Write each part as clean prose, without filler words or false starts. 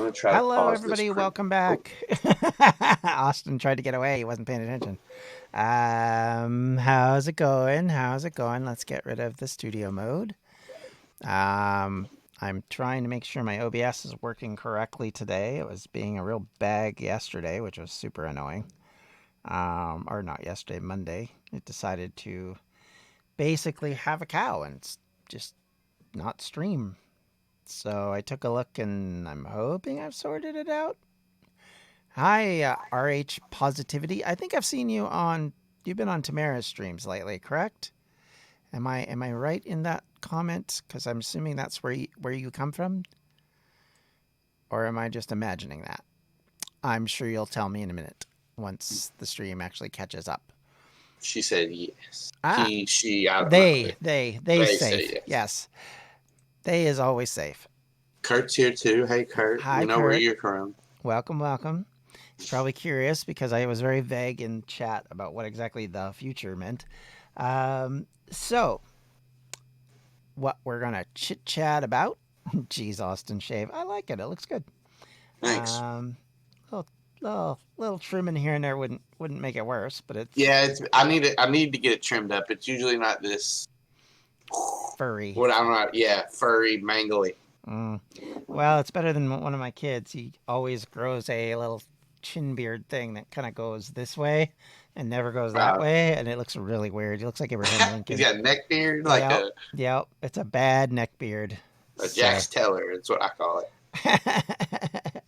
gonna try to Hello, pause this everybody. for. Welcome Oh, back. Austin tried to get away. He wasn't paying attention. How's it going? How's it going? Let's get rid of the studio mode. Um, I'm trying to make sure my OBS is working correctly today. It was being a real bag yesterday, which was super annoying. Or not yesterday, Monday. It decided to basically have a cow and just not stream. So I took a look and I'm hoping I've sorted it out. Hi, RH Positivity. I think I've seen you on. You've been on Tamara's streams lately, correct? Am I right in that comment? Because I'm assuming that's where you come from, or am I just imagining that? I'm sure you'll tell me in a minute once the stream actually catches up. she said yes. Ah, He, she, I don't know. they They say safe. yes. Yes, they is always safe. Kurt's here too. Hey, Kurt. Hi, We know where Kurt. you're from. Welcome, welcome. He's probably curious because I was very vague in chat about what exactly the future meant. So what we're gonna chit chat about. Geez, Austin shave. I like it. It looks good. Thanks. Um, little trimming here and there wouldn't make it worse, but it's Yeah, it's. I need to get it trimmed up. It's usually not this. furry. What I'm not. Yeah, furry, mangly. Mm. Well, it's better than one of my kids. He always grows a little chin beard thing that kind of goes this way and never goes that Uh, way, and it looks really weird. He looks like Abraham he's Lincoln. got a neck beard like Yep, yep. It's a bad neck beard. a So Jax Teller. That's what I call it.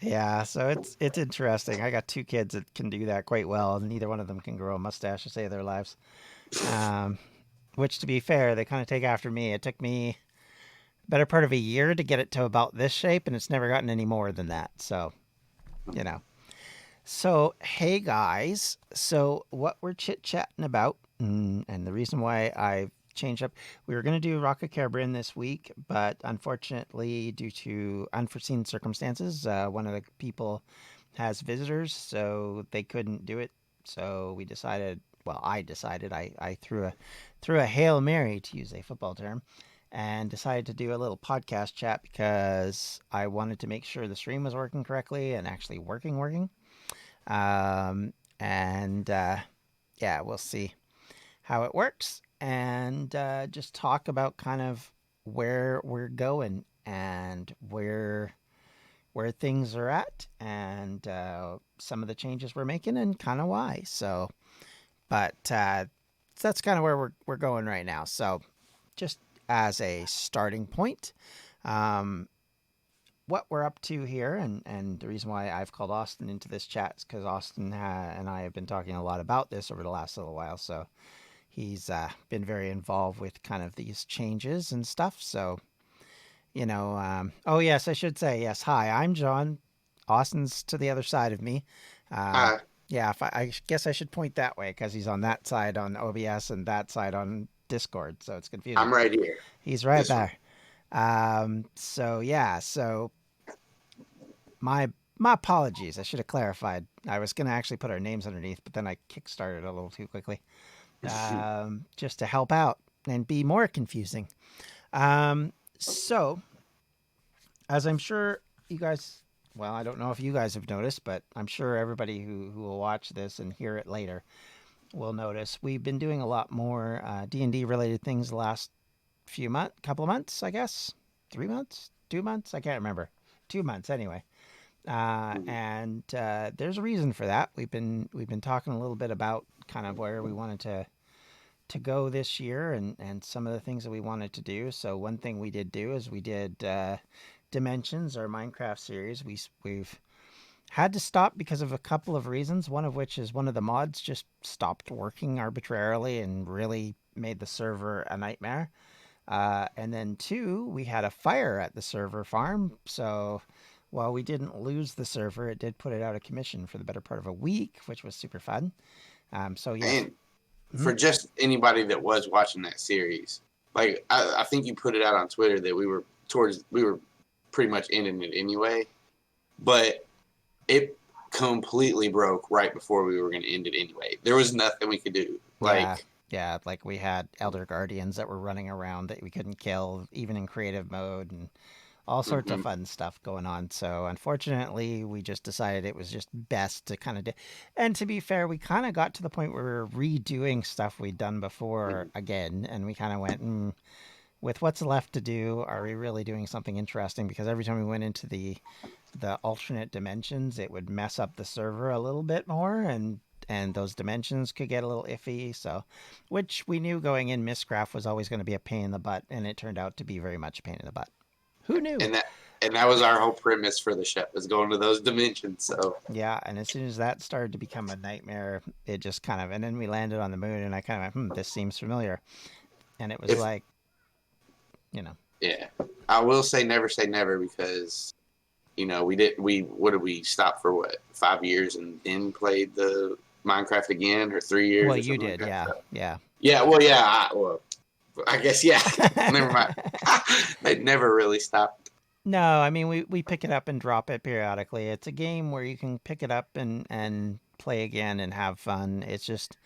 yeah, so it's interesting. I got two kids that can do that quite well, and neither one of them can grow a mustache to save their lives. Um, which, to be fair, they kind of take after me. It took me better part of a year to get it to about this shape, and it's never gotten any more than that. So, you know. So, hey guys. So, what we're chit chatting about, and the reason why I changed up, we were going to do Rocket Carebrin this week, but unfortunately, due to unforeseen circumstances, one of the people has visitors, so they couldn't do it. So we decided. Well, I decided. I threw a hail mary, to use a football term, and decided to do a little podcast chat because I wanted to make sure the stream was working correctly and actually working. And yeah, we'll see how it works and just talk about kind of where we're going and where things are at and some of the changes we're making and kind of why. So, but that's kind of where we're going right now. So, just as a starting point, um, what we're up to here, and the reason why I've called Austin into this chat is because Austin and I have been talking a lot about this over the last little while. So he's been very involved with kind of these changes and stuff. So, oh, yes, I should say, yes. Hi, I'm John. Austin's to the other side of me. Um, Hi, yeah, if I guess I should point that way because he's on that side on OBS and that side on Discord. So it's confusing. I'm right here. He's right This one. there. So yeah, so my my apologies. I should have clarified. I was gonna actually put our names underneath, but then I kickstarted a little too quickly, just to help out and be more confusing. So as I'm sure you guys, well, I don't know if you guys have noticed, but I'm sure everybody who will watch this and hear it later will notice we've been doing a lot more D&D related things the last couple of months, I guess. 3 months, 2 months, I can't remember. 2 months anyway. And there's a reason for that. We've been talking a little bit about kind of where we wanted to go this year and some of the things that we wanted to do. So one thing we did do is we did Dimensions, our Minecraft series. We've had to stop because of a couple of reasons. One of which is one of the mods just stopped working arbitrarily and really made the server a nightmare. And then two, we had a fire at the server farm. So while we didn't lose the server, it did put it out of commission for the better part of a week, which was super fun. So yes. And Mhm. for just anybody that was watching that series, like I think you put it out on Twitter that we were pretty much ending it anyway, but it completely broke right before we were going to end it anyway. There was nothing we could do. Yeah. Like, Yeah. Like we had Elder Guardians that were running around that we couldn't kill, even in creative mode. And all sorts of Hmm. fun stuff going on. So unfortunately, we just decided it was just best to kind of and to be fair, we kind of got to the point where we were redoing stuff we'd done before again, and we kind of went, with what's left to do, are we really doing something interesting? Because every time we went into the alternate dimensions, it would mess up the server a little bit more, and those dimensions could get a little iffy. So, which we knew going in, Mistcraft was always going to be a pain in the butt, and it turned out to be very much a pain in the butt. Who knew? And that was our whole premise for the show, was going to those dimensions. So Yeah, and as soon as that started to become a nightmare, it just kind of, and then we landed on the moon, and I kind of went, this seems familiar. And it was if like, you know, yeah, I will say never, because we did we what did we stop for, what, 5 years, and then played the Minecraft again, or 3 years well, or you something like did, that. yeah, So yeah. yeah, well, yeah, I guess, yeah. Never mind. They never really stopped. No, I mean we pick it up and drop it periodically. It's a game where you can pick it up and play again and have fun. It's just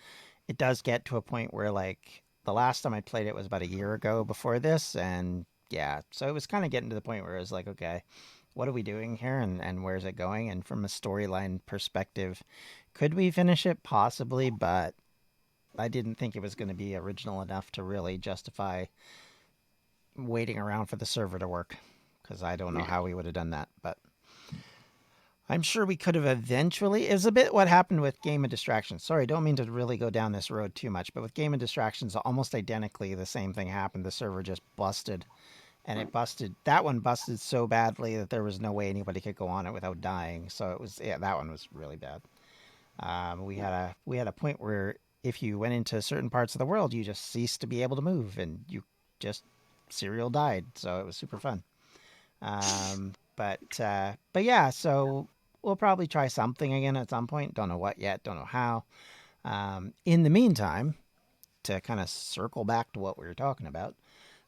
it does get to a point where, like, the last time I played it was about a year ago before this, and yeah, so it was kind of getting to the point where it was like, okay, what are we doing here, and where's it going? And from a storyline perspective, could we finish it? Possibly, but I didn't think it was going to be original enough to really justify waiting around for the server to work, because I don't know Yeah. how we would have done that. But I'm sure we could have eventually. It was a bit what happened with Game of Distractions. Sorry, don't mean to really go down this road too much, but with Game of Distractions, almost identically the same thing happened. The server just busted, and it busted. That one busted so badly that there was no way anybody could go on it without dying. So it was, yeah, that one was really bad. We had a point where if you went into certain parts of the world, you just ceased to be able to move, and you just serial died. So it was super fun. But yeah, so we'll probably try something again at some point. Don't know what yet. Don't know how. In the meantime, to kind of circle back to what we were talking about. Mhm.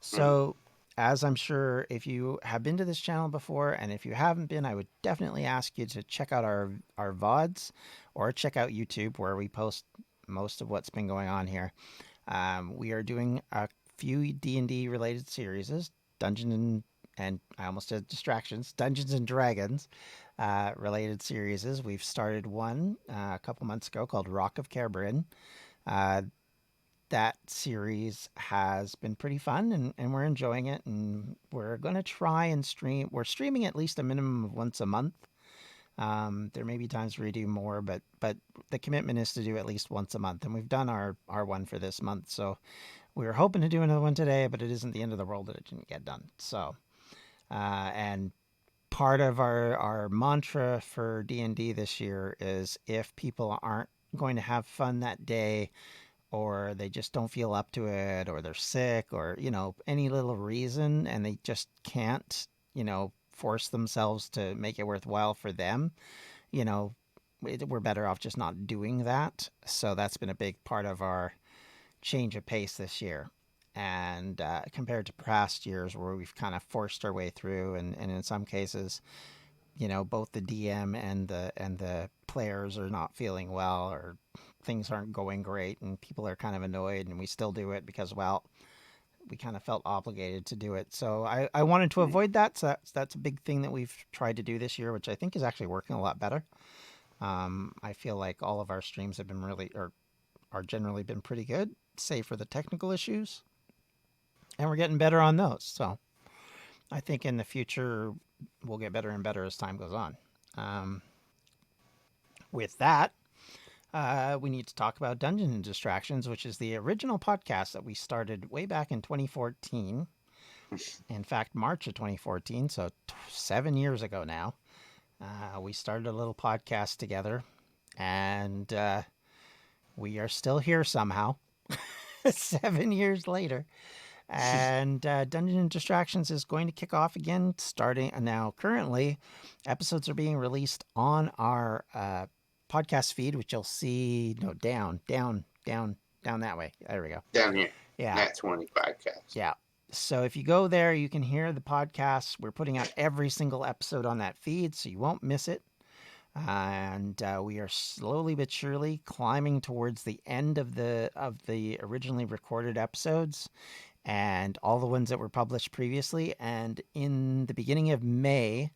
So, as I'm sure if you have been to this channel before, and if you haven't been, I would definitely ask you to check out our VODs, or check out YouTube, where we post most of what's been going on here. We are doing a few D&D related series, Dungeon and I almost said Distractions, Dungeons and Dragons related series. We've started one a couple months ago called Rock of Cairbryn. Uh, that series has been pretty fun, and we're enjoying it, and we're going to try and stream. We're streaming at least a minimum of once a month. There may be times where we do more, but the commitment is to do at least once a month, and we've done our one for this month. So we were hoping to do another one today, but it isn't the end of the world that it didn't get done. So and part of our mantra for D&D this year is, if people aren't going to have fun that day, or they just don't feel up to it, or they're sick, or any little reason, and they just can't force themselves to make it worthwhile for them, you know we're better off just not doing that. So that's been a big part of our change of pace this year, and compared to past years where we've kind of forced our way through, and in some cases, both the DM and the players are not feeling well, or things aren't going great, and people are kind of annoyed, and we still do it because, well, we kind of felt obligated to do it. So I wanted to avoid that. So that's a big thing that we've tried to do this year, which I think is actually working a lot better. I feel like all of our streams have been really, or are generally been pretty good, save for the technical issues, and we're getting better on those. So I think in the future we'll get better and better as time goes on. Um, with that, we need to talk about Dungeons and Distractions, which is the original podcast that we started way back in 2014. In fact, March of 2014, so 7 years ago now. We started a little podcast together, and we are still here somehow, 7 years later. And Dungeons and Distractions is going to kick off again starting now. Currently, episodes are being released on our podcast feed, which you'll see. No, down that way. There we go. Down here, Yeah, Nat 20 podcast. yeah. So if you go there, you can hear the podcast. We're putting out every single episode on that feed, so you won't miss it. And we are slowly but surely climbing towards the end of the originally recorded episodes, and all the ones that were published previously. And in the beginning of May,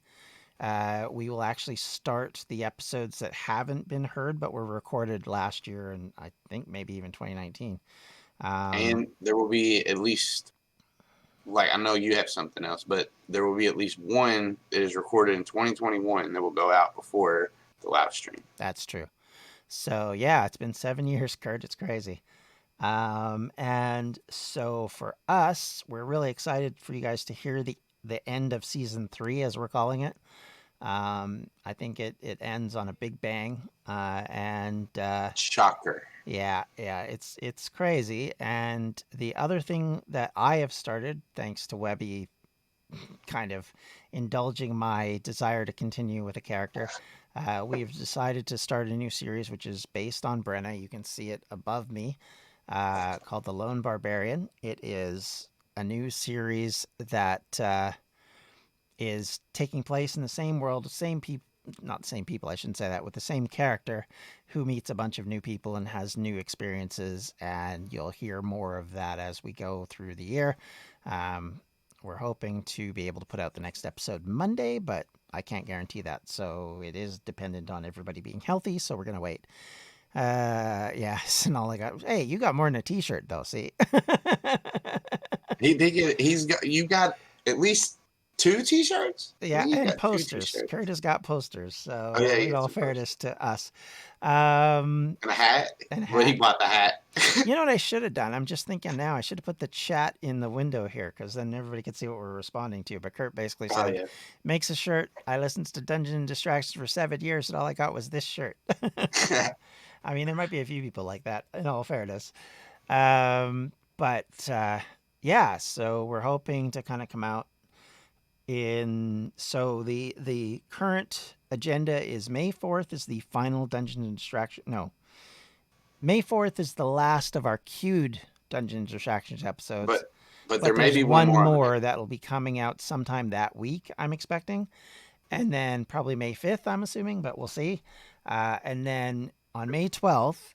we will actually start the episodes that haven't been heard but were recorded last year, and I think maybe even 2019. And there will be at least, like, I know you have something else, but there will be at least one that is recorded in 2021 that will go out before the live stream. That's true. So yeah, it's been 7 years, Kurt. It's crazy. And so for us, we're really excited for you guys to hear the end of season 3, as we're calling it. I think it ends on a big bang. And Shocker. yeah, it's crazy. And the other thing that I have started, thanks to Webby kind of indulging my desire to continue with a character, we've decided to start a new series which is based on Brenna. You can see it above me, called The Lone Barbarian. It is a new series that is taking place in the same world, same people. Not the same people, I shouldn't say that, with the same character who meets a bunch of new people and has new experiences. And you'll hear more of that as we go through the year. We're hoping to be able to put out the next episode Monday, but I can't guarantee that. So it is dependent on everybody being healthy. So we're going to wait. Yes. And all I got, hey, you got more than a t-shirt though. See? He did get. You got at least 2 T-shirts. I Yeah, think you and got 2 posters. T-shirts. Kurt has got posters, Oh yeah, so you in got all some fairness posters to us, um, and a hat. and Well, he hat. bought the hat. You know what I should have done? I'm just thinking now. I should have put the chat in the window here, because then everybody could see what we're responding to. But Kurt basically Oh said, yeah. "Makes a shirt. I listened to Dungeon and Distractions for 7 years, and all I got was this shirt." I mean, there might be a few people like that. In all fairness, but yeah. So we're hoping to kind of come out in. So the current agenda is May 4th is the final Dungeon and Distraction. No, May 4th is the last of our queued Dungeon and Distractions episodes. but there But may there's be one one more on more there. that'll be coming out sometime that week, I'm expecting. And then probably May 5th, I'm assuming, but we'll see. And then on May 12th,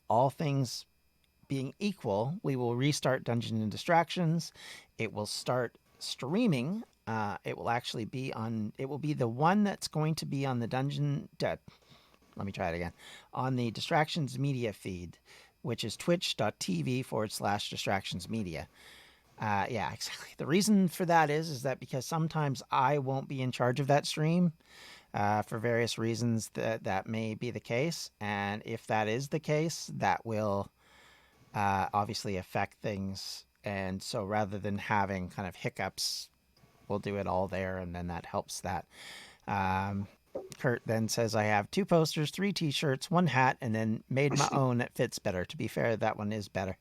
all things being equal, we will restart Dungeon and Distractions. It will start streaming. It will actually be on, it will be the one that's going to be on the let me try it again, on the Distractions Media feed, which is twitch.tv/Distractions Media. Yeah, exactly. The reason for that is that because sometimes I won't be in charge of that stream, for various reasons that may be the case. And if that is the case, that will obviously affect things. And so rather than having kind of hiccups, we'll do it all there, and then that helps that. Um, Kurt then says, I have 2 posters, 3 t-shirts, 1 hat, and then made my own that fits better. To be fair, that one is better.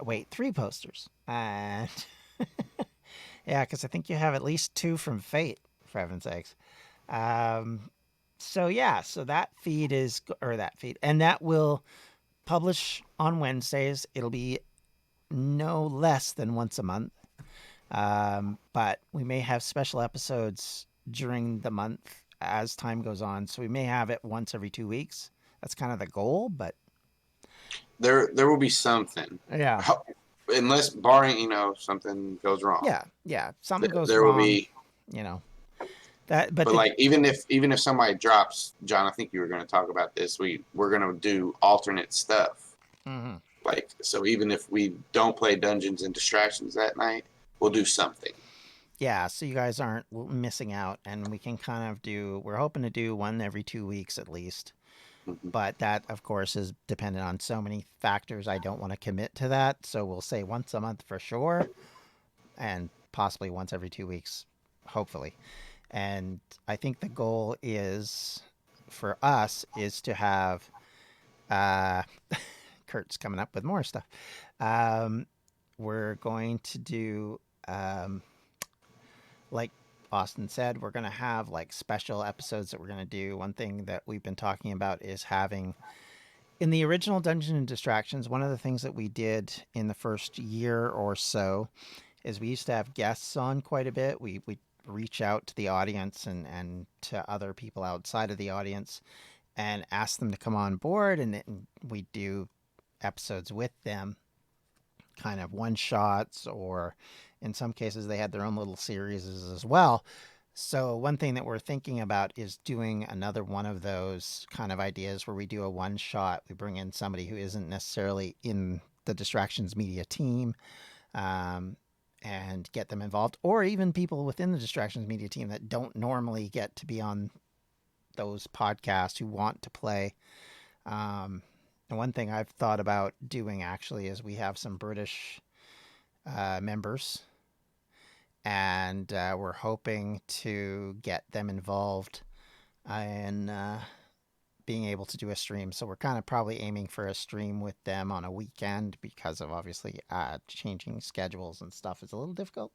Wait, 3 posters. And yeah, because I think you have at least 2 from Fate, for heaven's sakes. So yeah, so that feed is, or that feed, and that will publish on Wednesdays. It'll be no less than once a month. But we may have special episodes during the month as time goes on. So we may have it once every 2 weeks. That's kind of the goal, but There will be something. yeah, Unless barring, something goes wrong. yeah. Something goes There will wrong, be. you know. That, but But like even if somebody drops, John, I think you were going to talk about this. We're going to do alternate stuff. mm-hmm. Like, so even if we don't play Dungeons and Distractions that night, we'll do something. Yeah, so you guys aren't missing out, and we can kind of do. We're hoping to do one every 2 weeks at least. Mm-hmm. But that, of course, is dependent on so many factors. I don't want to commit to that. So we'll say once a month for sure, and possibly once every 2 weeks, hopefully. And I think the goal is for us is to have. Uh, Kurt's coming up with more stuff. We're going to do, like Austin said, we're going to have like special episodes that we're going to do. One thing that we've been talking about is having in the original Dungeon and Distractions, one of the things that we did in the first year or so is we used to have guests on quite a bit. We reach out to the audience and to other people outside of the audience and ask them to come on board, and we do episodes with them, kind of one shots, or in some cases they had their own little series as well. So one thing that we're thinking about is doing another one of those kind of ideas where we do a one shot. We bring in somebody who isn't necessarily in the Distractions Media team, um, and get them involved, or even people within the Distractions Media team that don't normally get to be on those podcasts who want to play. And one thing I've thought about doing actually is we have some British members, and we're hoping to get them involved in being able to do a stream. So we're kind of probably aiming for a stream with them on a weekend because of obviously changing schedules and stuff is a little difficult.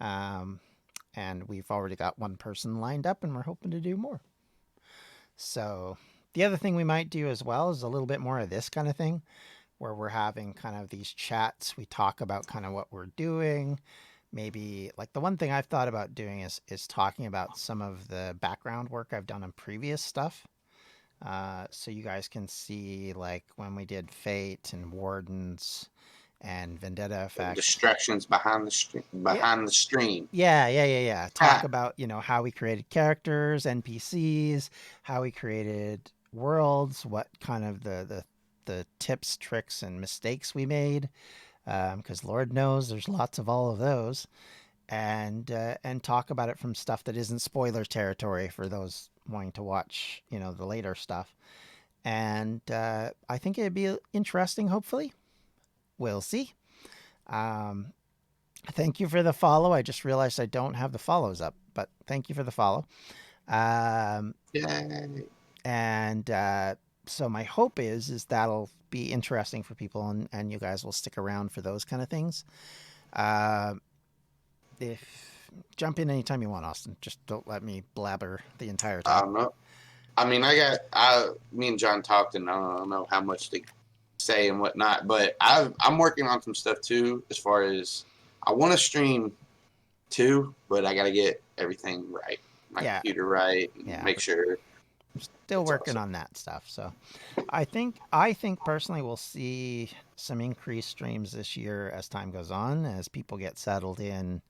Um, and we've already got one person lined up, and we're hoping to do more. So the other thing we might do as well is a little bit more of this kind of thing, where we're having kind of these chats. We talk about kind of what we're doing. Maybe like the one thing I've thought about doing is talking about some of the background work I've done on previous stuff. So you guys can see like when we did Fate and Wardens and Vendetta Effect. Distractions behind the stream. Yeah. Talk about, how we created characters, NPCs, how we created worlds, what kind of the tips, tricks, and mistakes we made. Because Lord knows there's lots of all of those. And talk about it from stuff that isn't spoiler territory for those wanting to watch, the later stuff. And I think it'd be interesting, hopefully. We'll see. Thank you for the follow. I just realized I don't have the follows up, but thank you for the follow. Yay. And so my hope is that'll be interesting for people, and you guys will stick around for those kind of things. If jump in anytime you want, Austin. Just don't let me blabber the entire time. I don't know. I mean, me and John talked, and I don't know how much to say and whatnot, but I'm working on some stuff too. As far as I want to stream too, but I got to get everything right, my computer right, and make sure. Still working on that stuff. So I think personally we'll see some increased streams this year as time goes on, as people get settled in.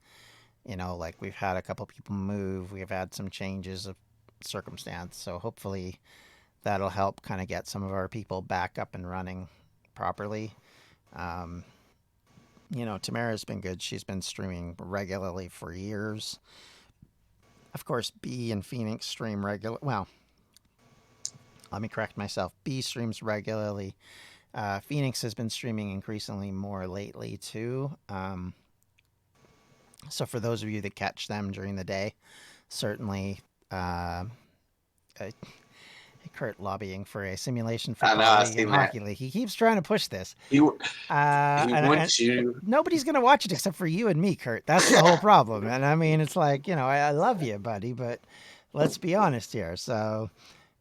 Like we've had a couple people move, we've had some changes of circumstance, so hopefully that'll help kind of get some of our people back up and running properly. Tamara's been good. She's been streaming regularly for years. Of course, B and Phoenix stream regular. Well, let me correct myself. B streams regularly. Phoenix has been streaming increasingly more lately too. So for those of you that catch them during the day, certainly Kurt lobbying for a simulation football league and hockey league. He keeps trying to push this. He wants you. Nobody's going to watch it except for you and me, Kurt. That's the whole problem. And I mean, it's like, I love you, buddy, but let's be honest here. So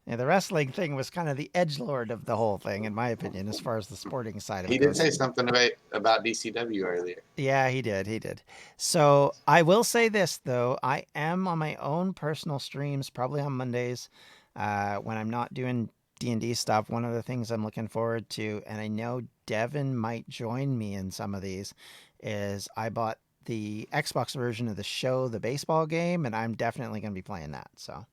the wrestling thing was kind of the edgelord of the whole thing, in my opinion, as far as the sporting side of it. He did say something about DCW earlier. Yeah, he did. So I will say this, though. I am on my own personal streams, probably on Mondays, when I'm not doing D&D stuff. One of the things I'm looking forward to, and I know Devin might join me in some of these, is I bought the Xbox version of the show, the baseball game, and I'm definitely going to be playing that. So,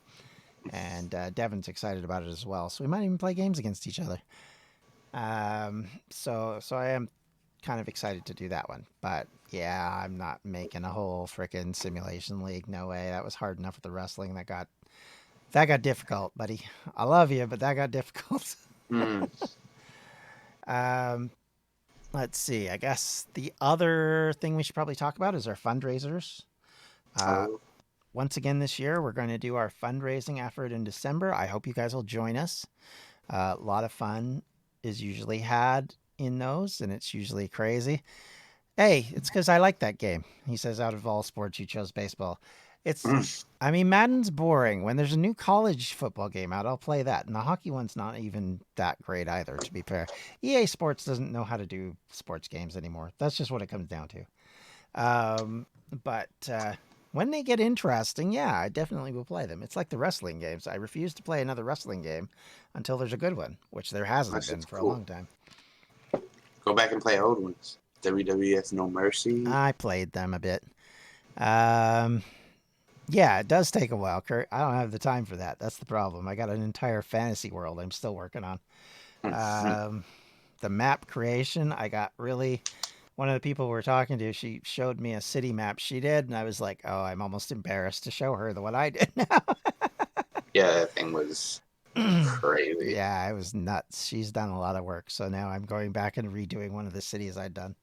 and Devin's excited about it as well. So we might even play games against each other. So I am kind of excited to do that one. But yeah, I'm not making a whole freaking simulation league. No way. That was hard enough with the wrestling. That got difficult, buddy. I love you, but that got difficult. Let's see. I guess the other thing we should probably talk about is our fundraisers. Once again this year, we're going to do our fundraising effort in December. I hope you guys will join us. A lot of fun is usually had in those, and it's usually crazy. Hey, it's because I like that game. He says, out of all sports, you chose baseball. Madden's boring. When there's a new college football game out, I'll play that. And the hockey one's not even that great either, to be fair. EA Sports doesn't know how to do sports games anymore. That's just what it comes down to. But when they get interesting, yeah, I definitely will play them. It's like the wrestling games. I refuse to play another wrestling game until there's a good one, which there hasn't been for a long time. Go back and play old ones. WWF No Mercy. I played them a bit. Um, yeah, it does take a while, Kurt. I don't have the time for that. That's the problem. I got an entire fantasy world I'm still working on. Um, the map creation, I got really. One of the people we're talking to, she showed me a city map she did, and I was like, oh, I'm almost embarrassed to show her the one I did now. Yeah, that thing was crazy. Yeah, it was nuts. She's done a lot of work, so now I'm going back and redoing one of the cities I'd done.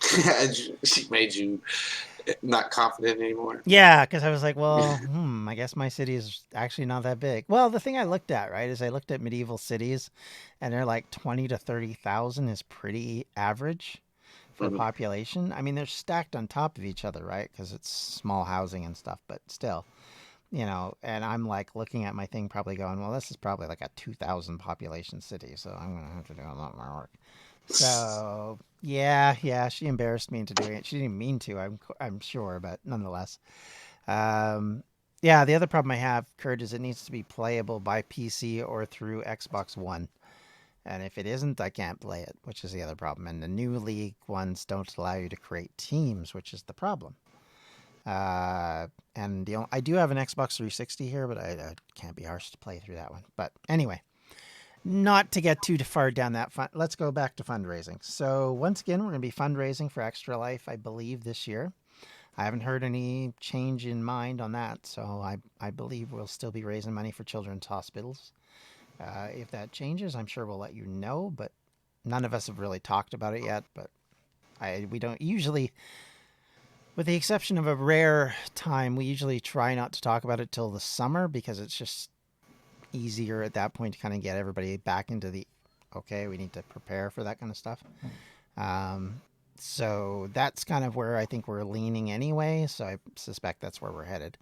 She made you not confident anymore. Yeah, because I was like, well, I guess my city is actually not that big. Well, the thing I looked at, right, is I looked at medieval cities, and they're like 20 to 30,000 is pretty average for Mhm. population. I mean, they're stacked on top of each other, right? Because it's small housing and stuff, but still, and I'm like looking at my thing, probably going, well, this is probably like a 2,000 population city, so I'm going to have to do a lot more work. So yeah, she embarrassed me into doing it. She didn't mean to, I'm sure, but nonetheless. Um, yeah, the other problem I have, Kurt, is it needs to be playable by PC or through Xbox One. And if it isn't, I can't play it, which is the other problem. And the new league ones don't allow you to create teams, which is the problem. And I do have an Xbox 360 here, but I can't be arsed to play through that one. But anyway, not to get too far down that let's go back to fundraising. So once again, we're going to be fundraising for Extra Life, I believe, this year. I haven't heard any change in mind on that, so I believe we'll still be raising money for children's hospitals. If that changes, I'm sure we'll let you know, but none of us have really talked about it yet. But we don't usually, with the exception of a rare time, we usually try not to talk about it till the summer because it's just easier at that point to kind of get everybody back into the okay, we need to prepare for that kind of stuff. Um, so that's kind of where I think we're leaning anyway. So I suspect that's where we're headed.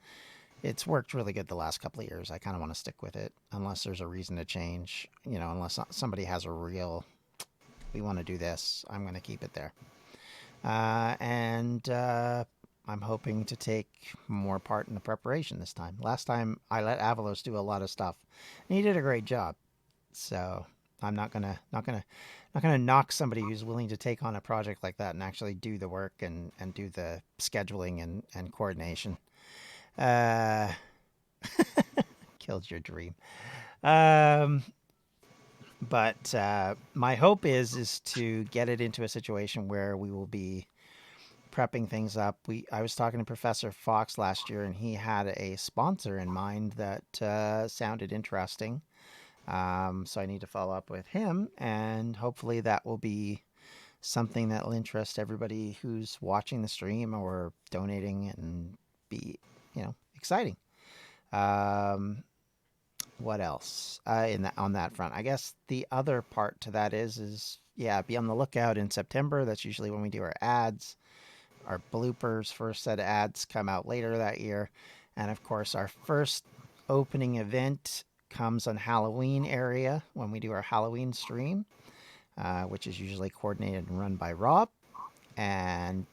It's worked really good the last couple of years. I kind of want to stick with it unless there's a reason to change, unless somebody has a real, we want to do this, I'm going to keep it there. And I'm hoping to take more part in the preparation this time. Last time I let Avalos do a lot of stuff, and he did a great job. So I'm not gonna knock somebody who's willing to take on a project like that and actually do the work and do the scheduling and coordination. Uh, killed your dream. Um, but my hope is to get it into a situation where we will be prepping things up. I was talking to Professor Fox last year, and he had a sponsor in mind that sounded interesting. So I need to follow up with him, and hopefully that will be something that will interest everybody who's watching the stream or donating and be, exciting. Um, what else on that front? I guess the other part to that is yeah, be on the lookout in September. That's usually when we do our ads. Our bloopers, first set of ads, come out later that year. And of course, our first opening event comes on Halloween area when we do our Halloween stream, which is usually coordinated and run by Rob. And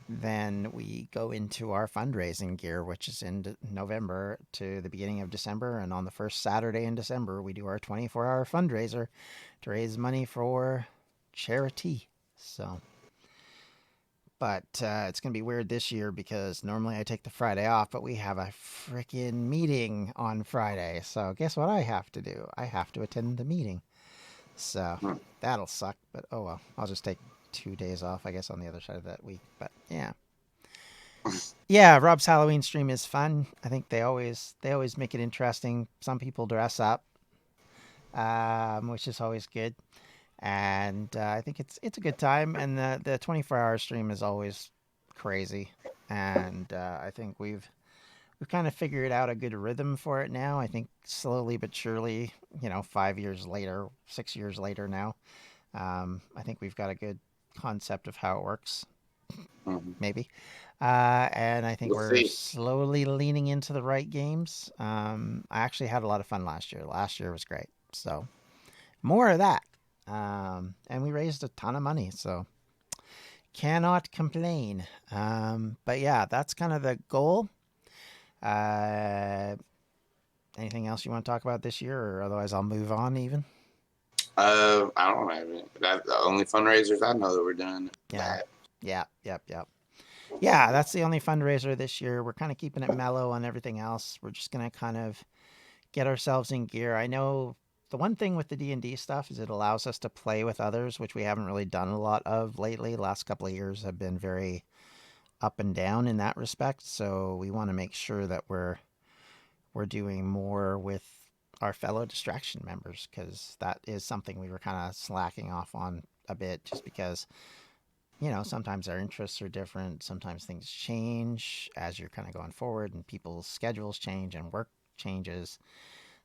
then we go into our fundraising gear, which is in November to the beginning of December. And on the first Saturday in December, we do our 24-hour fundraiser to raise money for charity. So, but it's going to be weird this year because normally I take the Friday off, but we have a freaking meeting on Friday. So guess what I have to do? I have to attend the meeting. So that'll suck, but oh well. I'll just take 2 days off, I guess, on the other side of that week. But yeah. Yeah, Rob's Halloween stream is fun. I think they always make it interesting. Some people dress up, which is always good. And I think it's a good time. And the 24-hour stream is always crazy. And I think we've kind of figured out a good rhythm for it now. I think slowly but surely, 5 years later, 6 years later now, I think we've got a good concept of how it works. Maybe. And I think we're slowly leaning into the right games. I actually had a lot of fun last year. Last year was great. So more of that. And we raised a ton of money. So cannot complain. But yeah, that's kind of the goal. Anything else you want to talk about this year, or otherwise I'll move on even? I don't have it. That's the only fundraisers I know that we're doing. Yeah. That. Yep. Yeah, that's the only fundraiser this year. We're kind of keeping it mellow on everything else. We're just going to kind of get ourselves in gear. I know the one thing with the D&D stuff is it allows us to play with others, which we haven't really done a lot of lately. The last couple of years have been very up and down in that respect. So we want to make sure that we're doing more with our fellow distraction members, because that is something we were kind of slacking off on a bit, just because sometimes our interests are different. Sometimes things change as you're kind of going forward, and people's schedules change and work changes.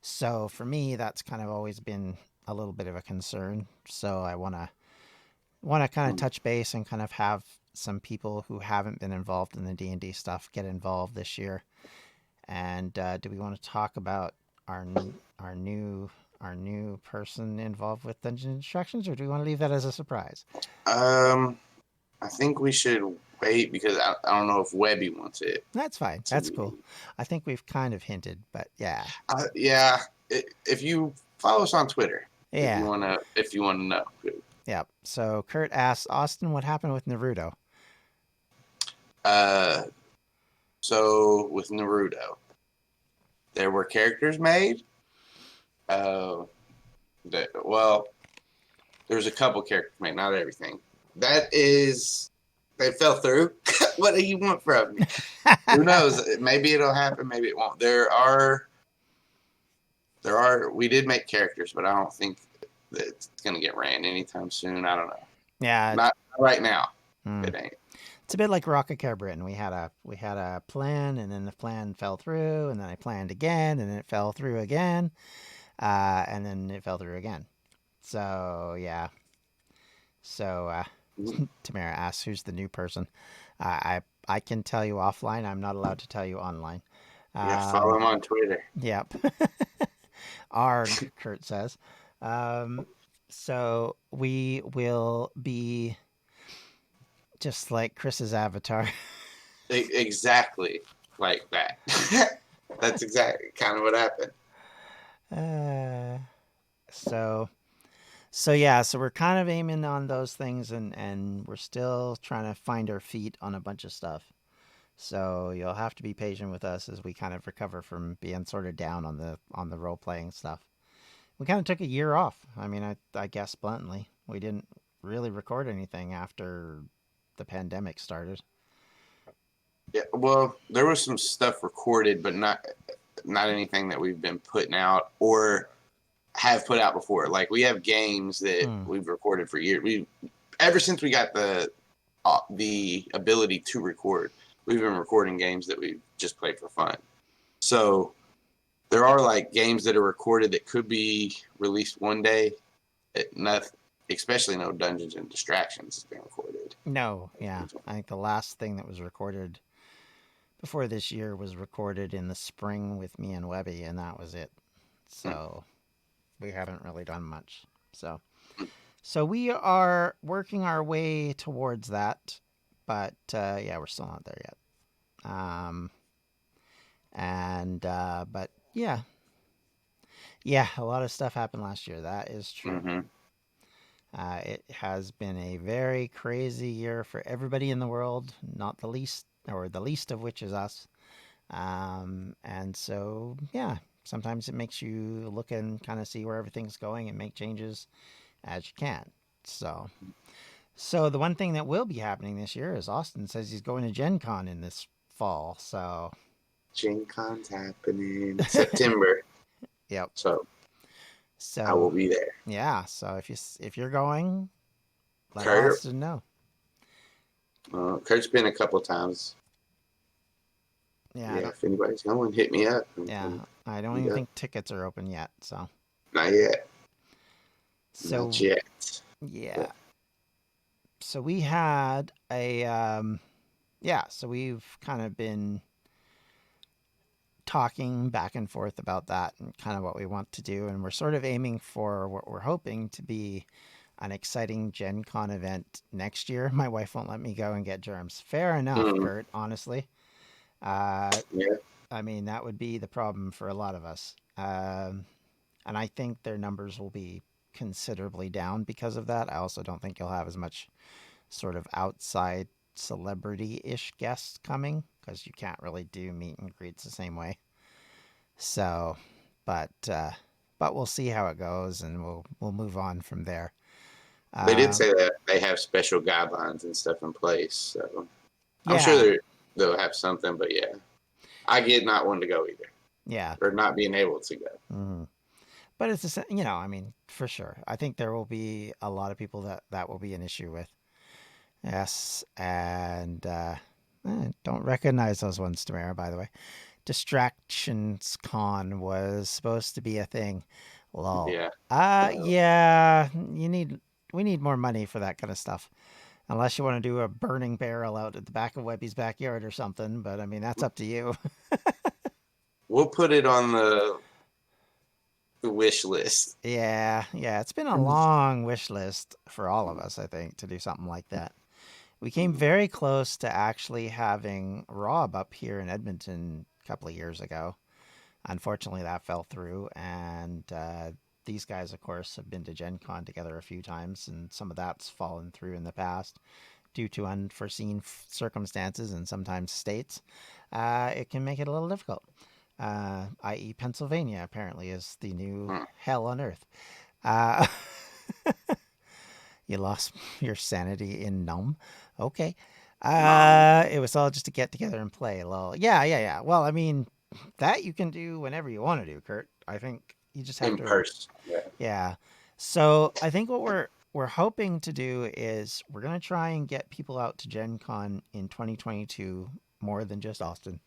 So for me, that's kind of always been a little bit of a concern. So I want to kind of touch base and kind of have some people who haven't been involved in the D&D stuff get involved this year. And do we want to talk about our our new our new person involved with Dungeon Instructions, or do we want to leave that as a surprise? I think we should wait because I don't know if Webby wants it. That's fine. That's cool. I think we've kind of hinted, but yeah. Yeah. If you follow us on Twitter, Yeah. if you wanna know. Yep. So Kurt asks, Austin, what happened with Naruto? Uh, so with Naruto, there were characters made. Uh, well, there's a couple characters made, not everything. They fell through. What do you want from me? Who knows? Maybe it'll happen. Maybe it won't. We did make characters, but I don't think that it's going to get ran anytime soon. I don't know. Yeah. Not right now. Mm. It ain't. It's a bit like Rocket Care Britain. We had a plan, and then the plan fell through, and then I planned again, and then it fell through again, and then it fell through again. So yeah. So Tamara asks, "Who's the new person?" I can tell you offline. I'm not allowed to tell you online. Yeah, follow him on Twitter. Yep. Arg, Kurt says. Um, so we will be just like Chris's avatar. Exactly like that. That's exactly kind of what happened. So yeah, so we're kind of aiming on those things, and we're still trying to find our feet on a bunch of stuff. So you'll have to be patient with us as we kind of recover from being sort of down on the role playing stuff. We kind of took a year off. I mean, I guess bluntly, we didn't really record anything after the pandemic started. Yeah, well, there was some stuff recorded, but not anything that we've been putting out or have put out before. Like we have games that we've recorded for years. We ever since we got the ability to record, we've been recording games that we just played for fun. So there are like games that are recorded that could be released one day. Especially no Dungeons and Distractions has been recorded. No, yeah. I think the last thing that was recorded before this year was recorded in the spring with me and Webby, and that was it. So we haven't really done much. So we are working our way towards that, but yeah, we're still not there yet. But yeah, a lot of stuff happened last year. That is true. Mm-hmm. It has been a very crazy year for everybody in the world, not the least, or the least of which is us. And so, yeah, sometimes it makes you look and kind of see where everything's going and make changes as you can. So the one thing that will be happening this year is Austin says he's going to Gen Con in this fall. So Gen Con's happening September. Yep. So I will be there. Yeah. So if you're going, let Kurt, Austin know. Kurt's been a couple times. Yeah. If anybody's going, hit me up. Yeah. I don't even think tickets are open yet. So. Not yet. So. Not yet. Yeah. So we had so we've kind of been talking back and forth about that and kind of what we want to do, and we're sort of aiming for what we're hoping to be an exciting Gen Con event next year. My wife won't let me go and get germs. Fair enough, Kurt, honestly. Yeah. I mean, that would be the problem for a lot of us. And I think their numbers will be considerably down because of that. I also don't think you'll have as much sort of outside celebrity-ish guests coming because you can't really do meet and greets the same way. So, but uh, but we'll see how it goes, and we'll move on from there. They did Um, say that they have special guidelines and stuff in place, so I'm sure yeah, they'll have something. But yeah, I get not wanting to go either, yeah. or not being able to go. Hmm. But it's I mean, for sure. I think there will be a lot of people that will be an issue with. Yes, and don't recognize those ones, Tamara. By the way, Distractions Con was supposed to be a thing. Lol. Yeah. Yeah. We need more money for that kind of stuff. Unless you want to do a burning barrel out at the back of Webby's backyard or something, but I mean that's up to you. We'll put it on the wish list. Yeah, yeah. It's been a long wish list for all of us, I think, to do something like that. We came very close to actually having Rob up here in Edmonton a couple of years ago. Unfortunately, that fell through, and these guys, of course, have been to Gen Con together a few times, and some of that's fallen through in the past due to unforeseen circumstances and sometimes states. It can make it a little difficult. I.e., Pennsylvania apparently is the new hell on earth. Uh, you lost your sanity in Nome. Okay. It was all just to get together and play. Lol. Yeah, yeah, yeah. Well, I mean, that you can do whenever you want to do, Kurt. I think you just have In to. person. Yeah. Yeah. So I think what we're hoping to do is we're gonna try and get people out to Gen Con in 2022 more than just Austin.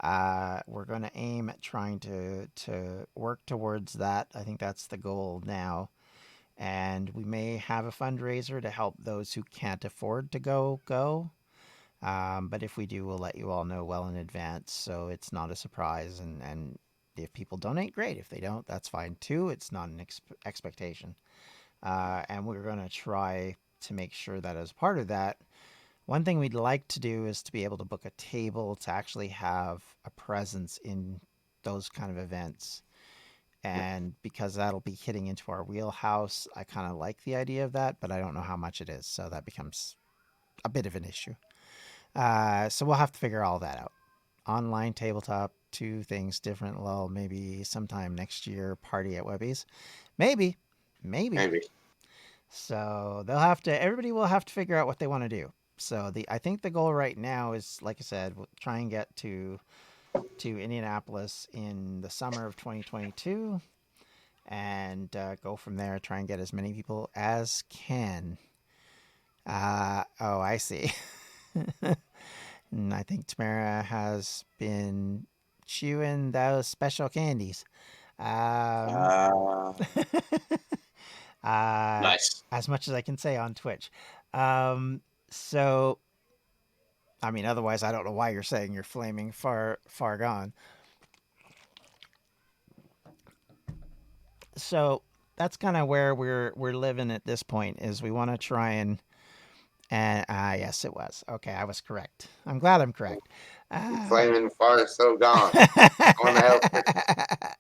We're gonna aim at trying to work towards that. I think that's the goal now. And we may have a fundraiser to help those who can't afford to go. But if we do, we'll let you all know well in advance, so it's not a surprise. And if people donate, great. If they don't, that's fine too. It's not an expectation. And we're going to try to make sure that as part of that, one thing we'd like to do is to be able to book a table to actually have a presence in those kind of events. And because that'll be hitting into our wheelhouse, I kind of like the idea of that, but I don't know how much it is. So that becomes a bit of an issue. So we'll have to figure all that out. Online tabletop, two things different. Well, maybe sometime next year, party at Webby's. Maybe, maybe. Maybe. So they'll have to. Everybody will have to figure out what they want to do. So I think the goal right now is, like I said, we'll try and get to Indianapolis in the summer of 2022, and go from there. Try and get as many people as can. Oh, I see. And I think Tamara has been chewing those special candies. Um, Uh, uh, nice. as much as I can say on Twitch. Um, so, I mean, otherwise, I don't know why you're saying you're flaming far gone. So that's kind of where we're living at this point. Is we want to try and yes, it was okay. I was correct. I'm glad I'm correct. Flaming far so gone. On the hell.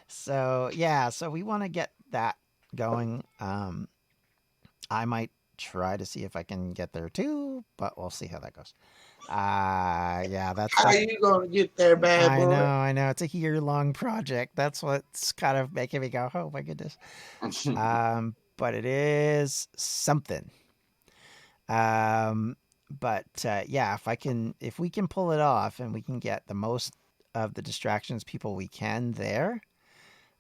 So yeah, so we want to get that going. I might try to see if I can get there too, but we'll see how that goes. Yeah, How you gonna get there, bad boy? I know. It's a year-long project. That's what's kind of making me go, oh my goodness. But it is something. Um, but yeah, if we can pull it off and we can get the most of the distractions people we can there,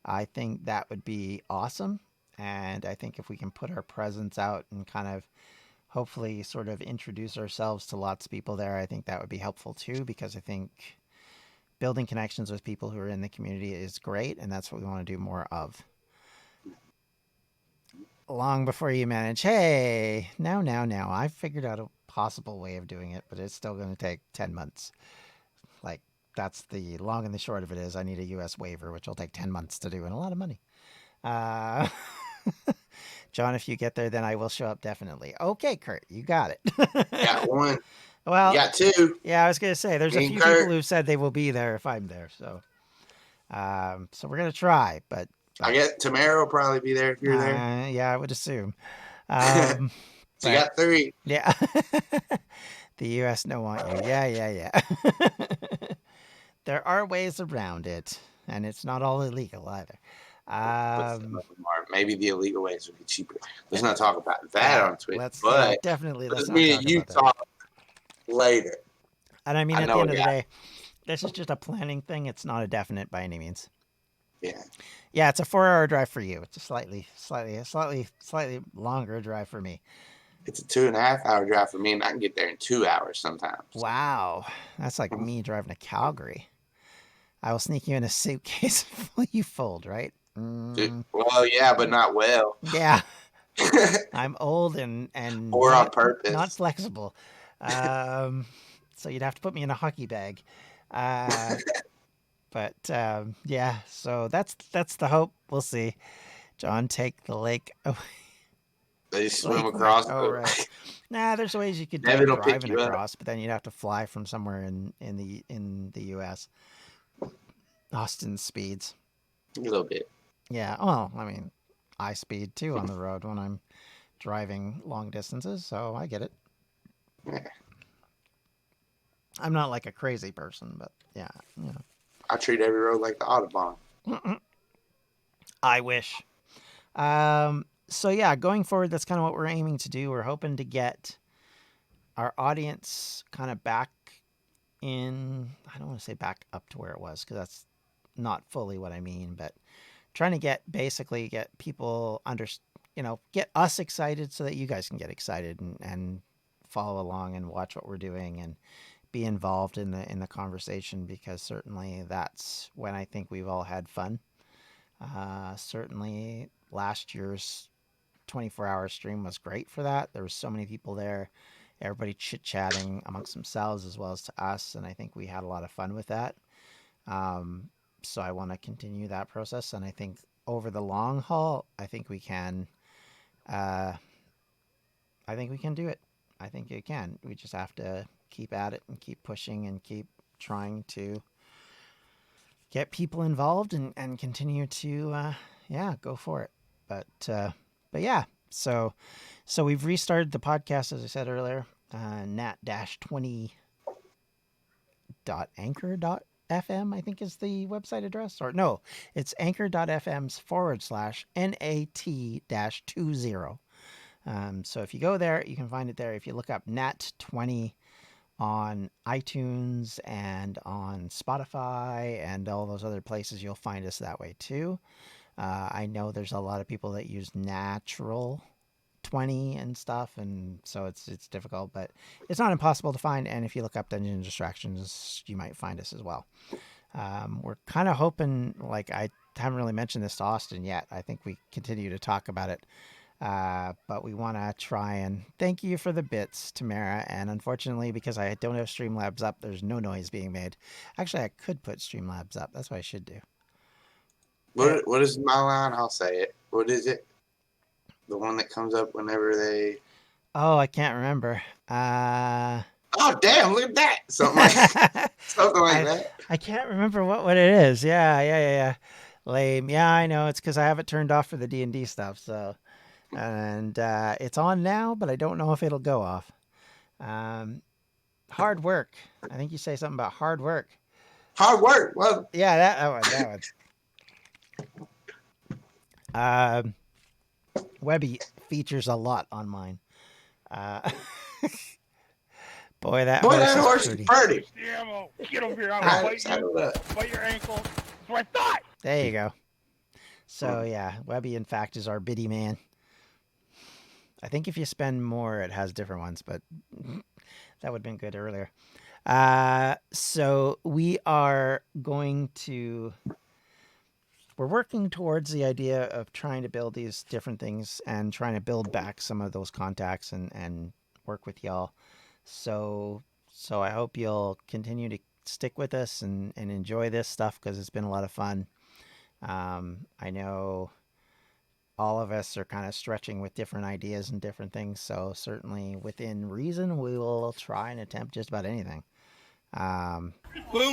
I think that would be awesome. And I think if we can put our presence out and kind of hopefully sort of introduce ourselves to lots of people there, I think that would be helpful too, because I think building connections with people who are in the community is great, and that's what we want to do more of. Long before you manage, hey, now, I've figured out a possible way of doing it, but it's still going to take 10 months. Like, that's the long and the short of it is I need a US waiver, which will take 10 months to do and a lot of money. Uh, John, if you get there, then I will show up definitely. Okay, Kurt, you got Got it. one. Well, You got two. yeah, I was going to say, there's a Me and few people Kurt. who've said they will be there if I'm there. So we're going to try, but I guess Tamara will probably be there if you're there. Yeah, I would assume. So you got 3. Yeah. The U.S. don't want you. Yeah. There are ways around it, and it's not all illegal either. But some of them are. Maybe the illegal ways would be cheaper. Let's not talk about that yeah, on Twitter. But definitely let's not me talk and you about that. talk later. And I mean, I at the know a end of the guy. day, this is just a planning thing. It's not a definite by any means. Yeah. Yeah, it's a 4-hour drive for you. It's a slightly longer drive for me. It's a 2.5-hour drive for me, and I can get there in 2 hours sometimes. Wow, that's like me driving to Calgary. I will sneak you in a suitcase you fold, right? Well, yeah, but not well. Yeah, I'm old and Or on not purpose. flexible. So you'd have to put me in a hockey bag. But yeah, so that's the hope. We'll see. John, take the lake away. They swim across. Oh, right. Nah, there's ways you could do Devin it will pick driving you up. across, but then you'd have to fly from somewhere in the U.S. Austin speeds. A little bit. Yeah. Well, I mean, I speed too on the road when I'm driving long distances, so I get it. Yeah. I'm not like a crazy person, but yeah. I treat every road like the Autobahn. I wish. So yeah, going forward, that's kind of what we're aiming to do. We're hoping to get our audience kind of back in, I don't want to say back up to where it was, because that's not fully what I mean, but trying to basically get people get us excited so that you guys can get excited and follow along and watch what we're doing and be involved in the conversation, because certainly that's when I think we've all had fun. Certainly last year's 24-hour stream was great for that. There were so many people there, everybody chit-chatting amongst themselves as well as to us, and I think we had a lot of fun with that. So I want to continue that process, and I think over the long haul, I think we can do it. I think it can. We just have to keep at it and keep pushing and keep trying to get people involved and continue to go for it. But yeah, so we've restarted the podcast, as I said earlier, nat-20.anchor.fm, I think is the website address. Or no, it's anchor.fm's/nat-20. So if you go there, you can find it there. If you look up nat20 on iTunes and on Spotify and all those other places, you'll find us that way too. I know there's a lot of people that use natural 20 and stuff, and so it's difficult, but it's not impossible to find. And if you look up Dungeons and Distractions, you might find us as well. We're kind of hoping, like, I haven't really mentioned this to Austin yet. I think we continue to talk about it. But we want to try and thank you for the bits, Tamara. And unfortunately, because I don't have Streamlabs up, there's no noise being made. Actually, I could put Streamlabs up. That's what I should do. What is my line? I'll say it. What is it? The one that comes up whenever they... Oh, I can't remember. Oh, damn, look at that. Something like that. I can't remember what it is. Yeah. Lame. Yeah, I know. It's because I have it turned off for the D&D stuff. So, and it's on now, but I don't know if it'll go off. Hard work. I think you say something about hard work. Hard work. Well, yeah, that one. Webby features a lot on mine. Boy, that horse is pretty. Get over here. I'll bite your ankle. That's what I thought. There you go. So, yeah, Webby, in fact, is our biddy man. I think if you spend more, it has different ones, but that would have been good earlier. So we are going to... We're working towards the idea of trying to build these different things and trying to build back some of those contacts and work with y'all. So I hope you'll continue to stick with us and enjoy this stuff, because it's been a lot of fun. I know all of us are kind of stretching with different ideas and different things. So certainly within reason, we will try and attempt just about anything. Boom,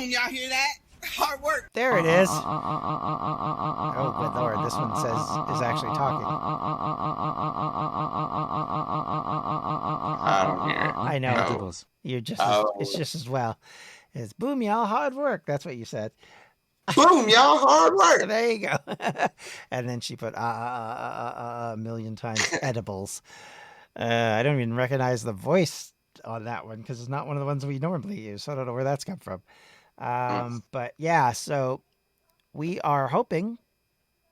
y'all hear that? Hard work. There it is. Oh, good lord! This one says is actually talking. I don't hear it. I know. Oh. You're just. Oh. It's just as well. It's boom, y'all, hard work. That's what you said. Boom, y'all, hard work. There you go. And then she put a million times edibles. I don't even recognize the voice on that one because it's not one of the ones we normally use. So I don't know where that's come from. But yeah, so we are hoping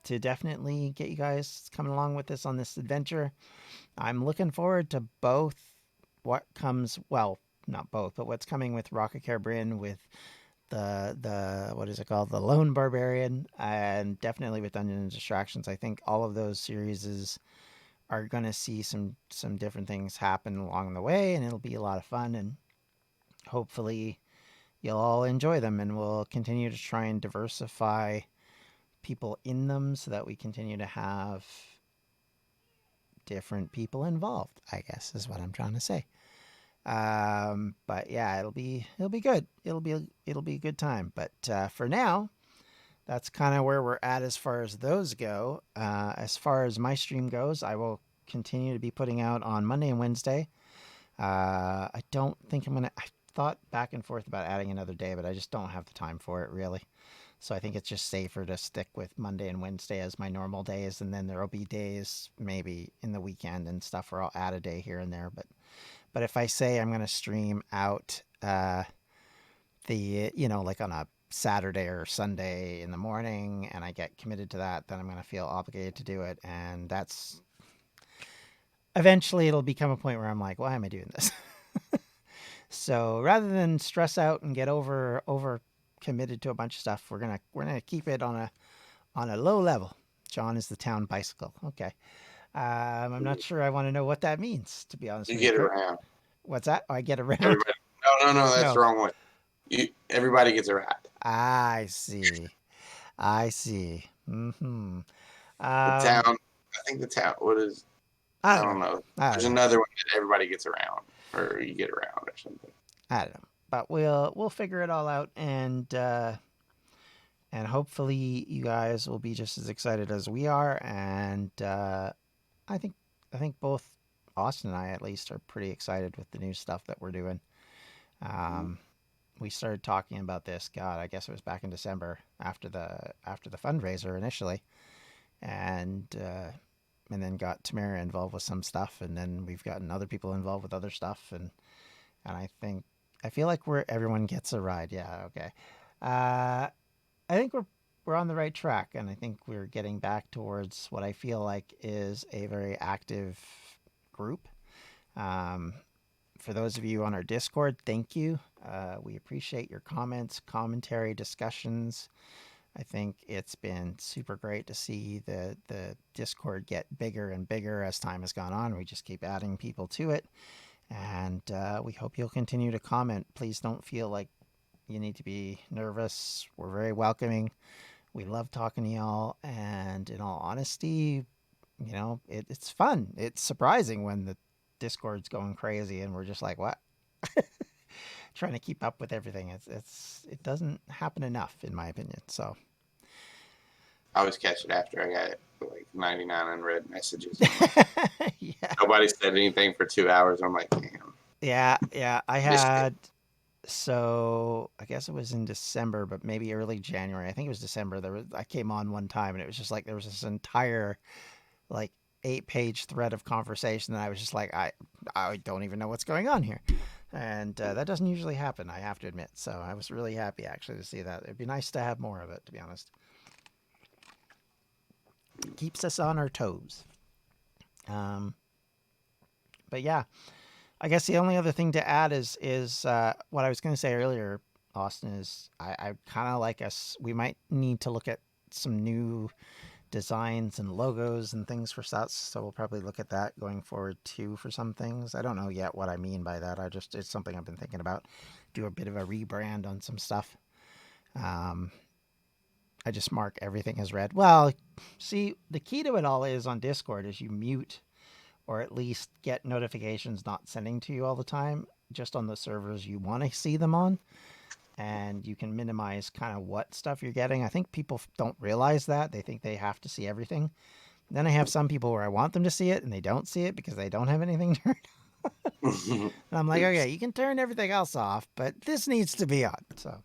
to definitely get you guys coming along with us on this adventure. I'm looking forward to both what comes, well, not both, but what's coming with Rocket Caribbean, with the what is it called, the Lone Barbarian, and definitely with Dungeons and Distractions. I think all of those series are going to see some different things happen along the way, and it'll be a lot of fun, and hopefully you'll all enjoy them, and we'll continue to try and diversify people in them so that we continue to have different people involved, I guess is what I'm trying to say. But yeah, it'll be good. It'll be a good time. But for now, that's kind of where we're at as far as those go. As far as my stream goes, I will continue to be putting out on Monday and Wednesday. I don't think I'm gonna. I thought back and forth about adding another day, but I just don't have the time for it really. So I think it's just safer to stick with Monday and Wednesday as my normal days, and then there'll be days maybe in the weekend and stuff where I'll add a day here and there. But if I say I'm going to stream out like on a Saturday or Sunday in the morning and I get committed to that, then I'm going to feel obligated to do it. And that's eventually it'll become a point where I'm like, why am I doing this? So rather than stress out and get over committed to a bunch of stuff, we're gonna keep it on a low level. John is the town bicycle. Okay. I'm not sure I want to know what that means, to be honest You with you. get around. What's that? Oh, I get around? Everybody. No, that's the wrong one. Everybody gets a ride. I see. Mm-hmm. The town, I think the town, what is, I don't know. There's another one that everybody gets around, or you get around or something. I don't know. But we'll figure it all out, and hopefully you guys will be just as excited as we are. And I think both Austin and I at least are pretty excited with the new stuff that we're doing. We started talking about this. God, I guess it was back in December after the fundraiser initially, and then got Tamara involved with some stuff, and then we've gotten other people involved with other stuff, and I feel like everyone gets a ride. Yeah, okay. I think we're on the right track, and I think we're getting back towards what I feel like is a very active group. For those of you on our Discord, thank you. We appreciate your comments, commentary, discussions. I think it's been super great to see the Discord get bigger and bigger as time has gone on. We just keep adding people to it. And we hope you'll continue to comment. Please don't feel like you need to be nervous. We're very welcoming. We love talking to y'all. And in all honesty, it's fun. It's surprising when the Discord's going crazy and we're just like, what? Trying to keep up with everything. It doesn't happen enough, in my opinion. So I always catch it after I got like 99 unread messages. Yeah. Nobody said anything for 2 hours. I'm like, damn. Yeah. I had, so I guess it was in December, but maybe early January. I think it was December. I came on one time and it was just like there was this entire like 8-page thread of conversation, and I was just like, I don't even know what's going on here. And that doesn't usually happen, I have to admit. So I was really happy actually to see that. It'd be nice to have more of it, to be honest. Keeps us on our toes. But yeah, I guess the only other thing to add is what I was going to say earlier, Austin, is I kind of like us. We might need to look at some new designs and logos and things for stats. So we'll probably look at that going forward too for some things. I don't know yet what I mean by that. It's something I've been thinking about. Do a bit of a rebrand on some stuff. I just mark everything as red. Well, see, the key to it all is on Discord is you mute or at least get notifications not sending to you all the time, just on the servers you want to see them on. and you can minimize kind of what stuff you're getting. I think people don't realize that. They think they have to see everything. Then I have some people where I want them to see it and they don't see it because they don't have anything turned. And I'm like, okay, you can turn everything else off, but this needs to be on. So,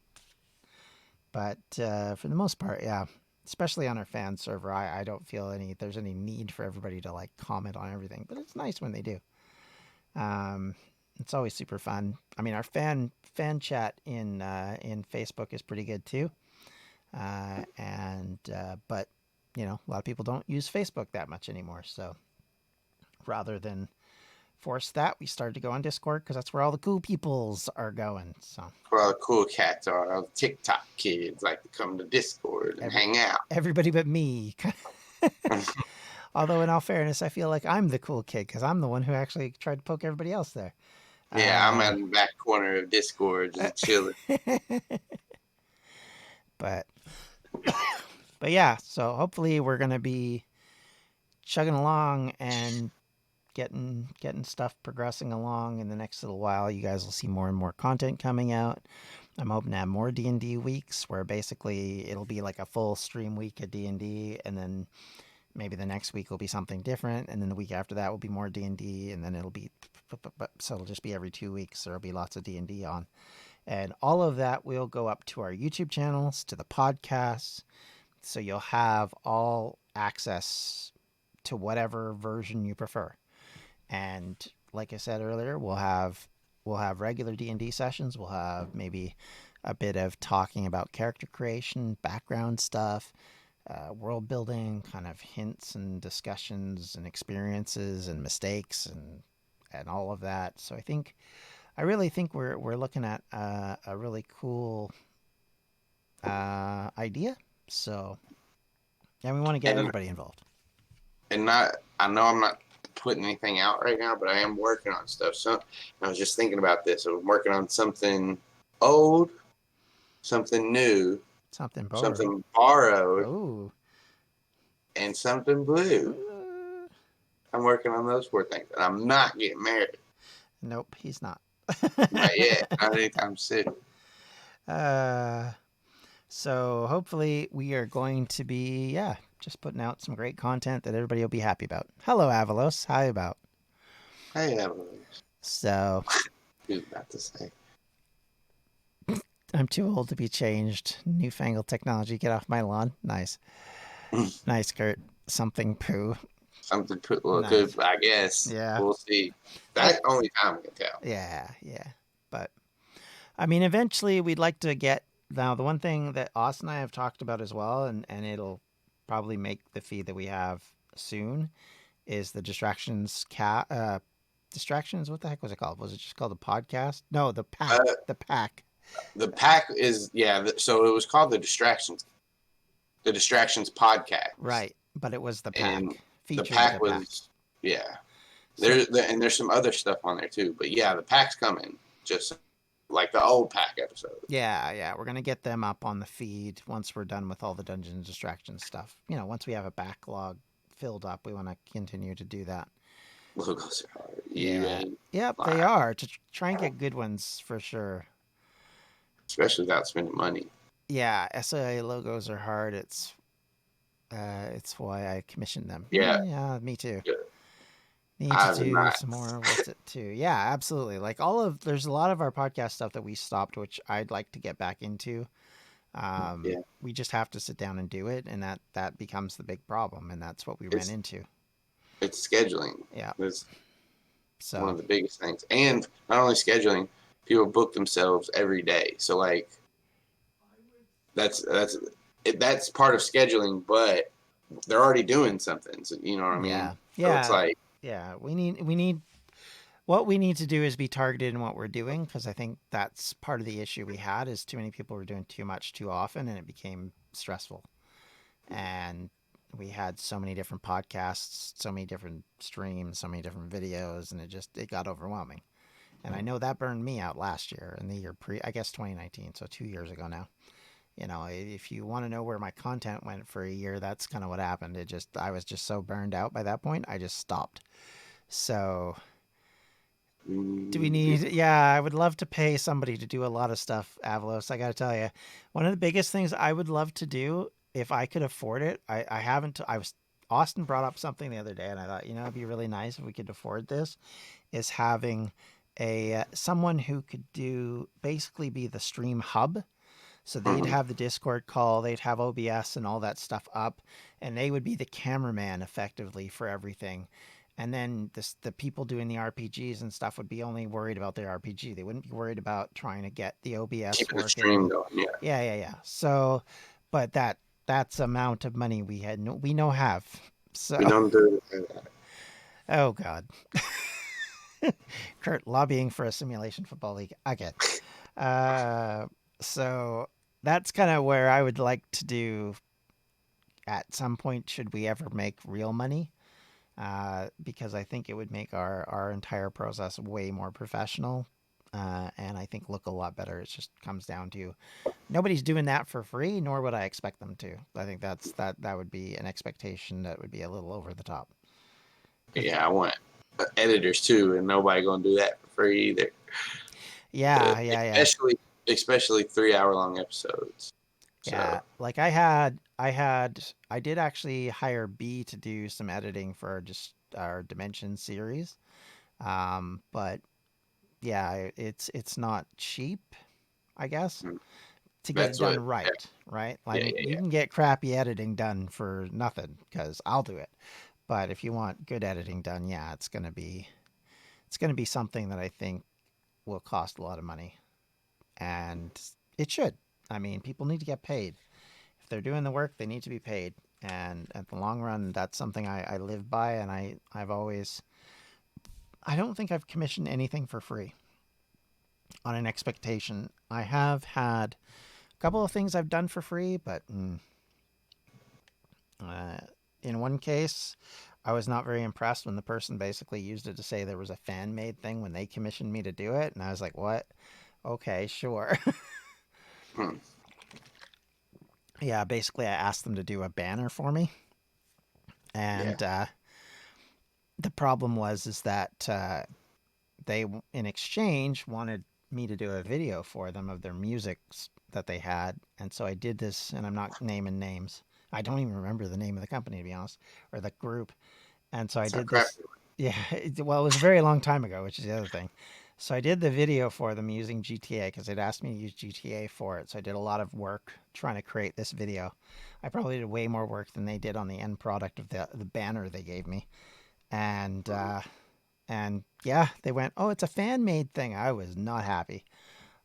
but for the most part, yeah, especially on our fan server, I don't feel there's any need for everybody to like comment on everything, but it's nice when they do. It's always super fun. I mean, our fan chat in Facebook is pretty good too. But you know, a lot of people don't use Facebook that much anymore. So rather than force that, we started to go on Discord because that's where all the cool peoples are going. So where all the cool cats are, all the TikTok kids like to come to Discord and hang out. Everybody but me. Although in all fairness, I feel like I'm the cool kid because I'm the one who actually tried to poke everybody else there. Yeah, I'm in the back corner of Discord just chilling. But yeah, so hopefully we're gonna be chugging along and getting stuff progressing along in the next little while. You guys will see more and more content coming out. I'm hoping to have more D&D weeks where basically it'll be like a full stream week of D&D, and then maybe the next week will be something different, and then the week after that will be more D&D, and then it'll be so it'll just be every 2 weeks there'll be lots of D&D on. And all of that will go up to our YouTube channels, to the podcasts, so you'll have all access to whatever version you prefer. And like I said earlier, we'll have regular D&D sessions. We'll have maybe a bit of talking about character creation, background stuff, world building, kind of hints and discussions and experiences and mistakes and all of that. So I really think we're looking at a really cool idea. So, and we want to get everybody involved. And I know I'm not putting anything out right now, but I am working on stuff. So I was just thinking about this. I'm working on something old, something new, something borrowed, ooh, and something blue. I'm working on those 4 things, and I'm not getting married. Nope, he's not. Not yet. Not anytime soon. So hopefully we are going to be, just putting out some great content that everybody will be happy about. Hello, Avalos. Hi, about. Hey, Avalos. So. He was about to say. I'm too old to be changed. Newfangled technology. Get off my lawn. Nice. Nice, Kurt. Something poo. Something poo. Well, nice. Good, I guess. Yeah. We'll see. That only time can tell. Yeah. But, I mean, eventually we'd like to get. Now, the one thing that Austin and I have talked about as well, and it'll probably make the feed that we have soon, is the distractions distractions. What the heck was it called? Was it just called the podcast? No, the pack. The pack. The pack is so it was called the Distractions podcast. Right, but it was the pack. And the pack was there's some other stuff on there too, but yeah, the pack's coming. Just like the old pack episode. Yeah. We're going to get them up on the feed once we're done with all the Dungeons Distractions stuff. You know, once we have a backlog filled up, we want to continue to do that. Logos are hard. Yep, they are. To try and get good ones for sure. Especially without spending money. Yeah, SIA logos are hard. It's why I commissioned them. Yeah, me too. Yeah. Need to do some more with it too. Yeah, absolutely. Like there's a lot of our podcast stuff that we stopped, which I'd like to get back into. We just have to sit down and do it, and that becomes the big problem, and that's what we ran into. It's scheduling. Yeah, it's one of the biggest things, and not only scheduling. People book themselves every day, so like that's part of scheduling, but they're already doing something. So you know what I mean? Yeah. So it's like we need what we need to do is be targeted in what we're doing, because I think that's part of the issue we had is too many people were doing too much too often, and it became stressful. And we had so many different podcasts, so many different streams, so many different videos, and it got overwhelming. And I know that burned me out last year and the year I guess 2019, so 2 years ago now. You know, if you want to know where my content went for a year, that's kind of what happened. I was just so burned out by that point, I just stopped. So Do we need? Yeah, I would love to pay somebody to do a lot of stuff, Avalos. I got to tell you, one of the biggest things I would love to do if I could afford it. I haven't. I was Austin brought up something the other day, and I thought, it'd be really nice if we could afford this. Is having a someone who could do basically be the stream hub. So they'd have the Discord call, they'd have OBS and all that stuff up, and they would be the cameraman effectively for everything. And then the people doing the RPGs and stuff would be only worried about their RPG. They wouldn't be worried about trying to get the OBS Keeping the working. stream going, yeah. Yeah. So, but that's amount of money we no have. So We don't do that. oh God. Kurt lobbying for a simulation football league. I get. So that's kind of where I would like to do at some point, should we ever make real money, because I think it would make our entire process way more professional, and I think look a lot better. It just comes down to nobody's doing that for free, nor would I expect them to. I think that would be an expectation that would be a little over the top. Yeah, I want editors too, and nobody gonna do that for free either. Yeah. Especially 3-hour-long episodes. Yeah, So. like I did actually hire B to do some editing for just our Dimension series. But yeah, it's not cheap, I guess, to get it done right, right? I mean, you can get crappy editing done for nothing because I'll do it. But if you want good editing done, yeah, it's gonna be something that I think will cost a lot of money, and it should. I mean, people need to get paid. If they're doing the work, they need to be paid. And at the long run, that's something I live by. And I don't think I've commissioned anything for free on an expectation. I have had a couple of things I've done for free, but in one case, I was not very impressed when the person basically used it to say there was a fan made thing when they commissioned me to do it. And I was like, what? Okay, sure. Yeah, basically, I asked them to do a banner for me, and the problem is that they, in exchange, wanted me to do a video for them of their music that they had, and so I did this, and I'm not naming names. I don't even remember the name of the company, to be honest, or the group, and so I did this. Yeah, well, it was a very long time ago, which is the other thing. So I did the video for them using GTA because they'd asked me to use GTA for it. So I did a lot of work trying to create this video. I probably did way more work than they did on the end product of the banner they gave me. And yeah, they went, oh, it's a fan made thing. I was not happy.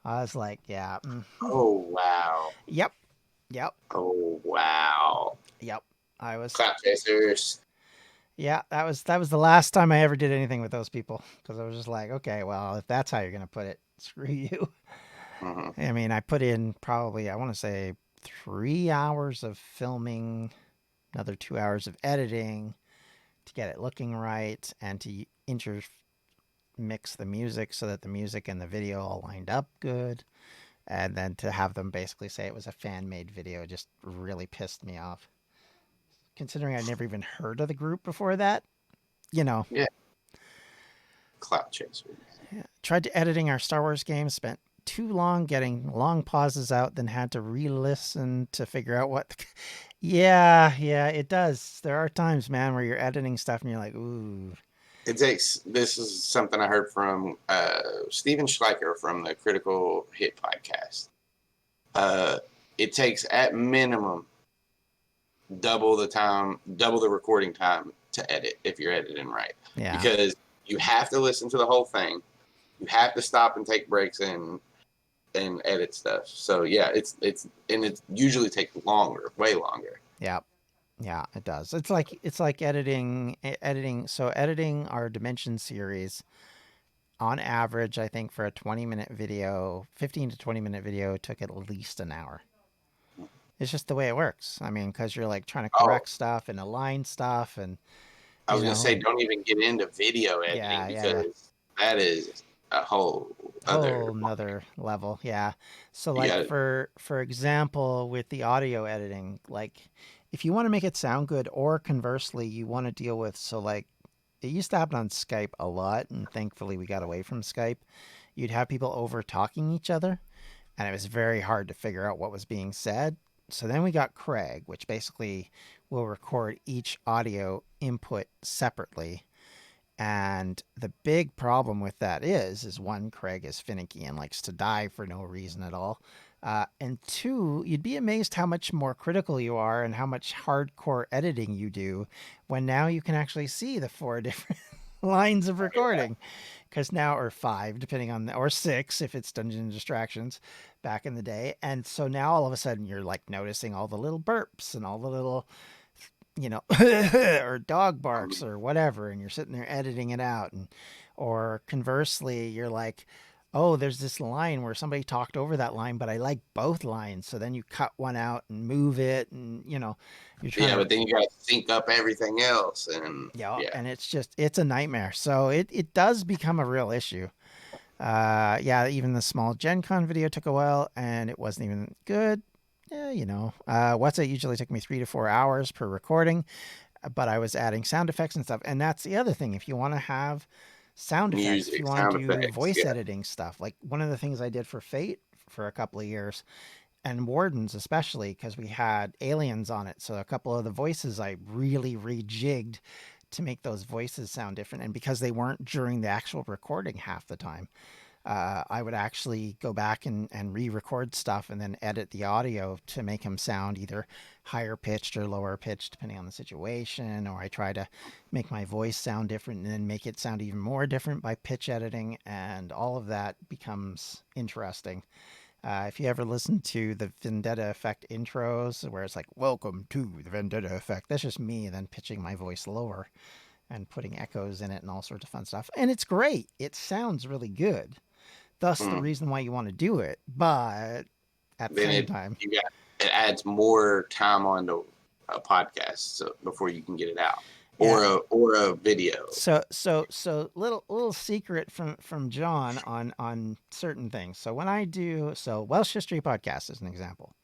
I was like, yeah. Oh wow. Yep. Oh wow. Yep. I was. Clap chasers. Yeah, that was the last time I ever did anything with those people, because I was just like, okay, well, if that's how you're gonna put it, screw you. I mean, I put in probably, I want to say, 3 hours of filming, another 2 hours of editing to get it looking right, and to intermix the music so that the music and the video all lined up good, and then to have them basically say it was a fan made video just really pissed me off. Considering I'd never even heard of the group before that, Yeah. Cloud chaser. Yeah. Tried to editing our Star Wars game, spent too long getting long pauses out, then had to re-listen to figure out what. Yeah, it does. There are times, man, where you're editing stuff and you're like, ooh. This is something I heard from Steven Schleicher from the Critical Hit podcast. It takes at minimum double the recording time to edit if you're editing right. Yeah. Because you have to listen to the whole thing. You have to stop and take breaks and edit stuff. So yeah, it usually takes longer, way longer. Yeah. Yeah, it does. It's like editing. So editing our Dimension series, on average, I think for a 20-minute video, 15 to 20-minute video, took at least an hour. It's just the way it works. I mean, because you're like trying to correct stuff and align stuff, and I was gonna say, don't even get into video editing because that is a whole another level. Yeah. So like for example, with the audio editing, like if you want to make it sound good, or conversely, you want to deal with, so like it used to happen on Skype a lot, and thankfully we got away from Skype. You'd have people over talking each other, and it was very hard to figure out what was being said. So then we got Craig, which basically will record each audio input separately. And the big problem with that is one, Craig is finicky and likes to die for no reason at all. And two, you'd be amazed how much more critical you are and how much hardcore editing you do when now you can actually see the 4 different lines of recording. Because now, or 5, depending on, or 6 if it's Dungeons and Distractions back in the day. And so now all of a sudden you're like noticing all the little burps and all the little, or dog barks or whatever, and you're sitting there editing it out. And, or conversely, you're like, oh, there's this line where somebody talked over that line, but I like both lines. So then you cut one out and move it, and you're trying. Yeah, but then you got to sync up everything else, and and it's a nightmare. So it does become a real issue. Even the small Gen Con video took a while, and it wasn't even good. What's it usually took me 3 to 4 hours per recording, but I was adding sound effects and stuff. And that's the other thing. If you want to have sound effects, if you want to do voice editing stuff, like one of the things I did for Fate for a couple of years, and Wardens especially, because we had aliens on it. So a couple of the voices I really rejigged to make those voices sound different. And because they weren't during the actual recording half the time, I would actually go back and re-record stuff and then edit the audio to make them sound either higher pitched or lower pitched, depending on the situation. Or I try to make my voice sound different and then make it sound even more different by pitch editing. And all of that becomes interesting. If you ever listen to the Vendetta Effect intros, where it's like, welcome to the Vendetta Effect, that's just me then pitching my voice lower and putting echoes in it and all sorts of fun stuff. And it's great. It sounds really good. Thus the reason why you want to do it. But at the same time, it adds more time onto a podcast before you can get it out. Or a video. So little secret from John on certain things. So when I do Welsh History Podcast is an example.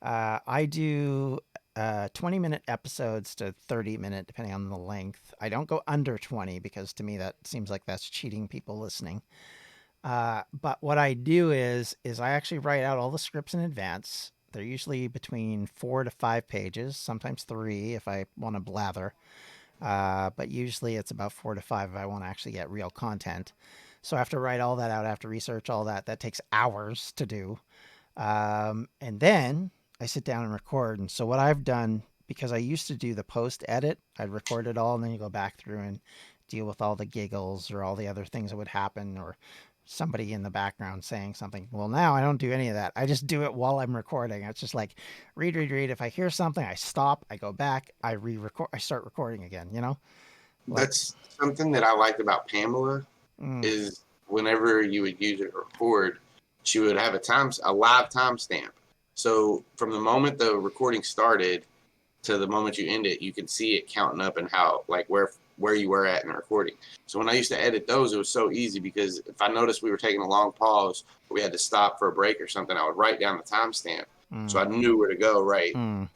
I do 20-minute episodes to 30-minute, depending on the length. I don't go under 20 because to me that seems like that's cheating people listening. But what I do is I actually write out all the scripts in advance. They're usually between 4 to 5 pages, sometimes 3 if I want to blather. But usually it's about 4 to 5 if I want to actually get real content. So I have to write all that out, I have to research all that. That takes hours to do. And then I sit down and record. And so what I've done, because I used to do the post edit, I'd record it all and then you go back through and deal with all the giggles or all the other things that would happen or somebody in the background saying something. Well, now I don't do any of that. I just do it while I'm recording. It's just like read. If I hear something, I stop, I go back, I re-record, I start recording again, That's something that I liked about Pamela is whenever you would use it record, she would have a live timestamp. So from the moment the recording started to the moment you end it, you can see it counting up and how, like, where you were at in the recording. So when I used to edit those, it was so easy because if I noticed we were taking a long pause, or we had to stop for a break or something, I would write down the timestamp so I knew where to go to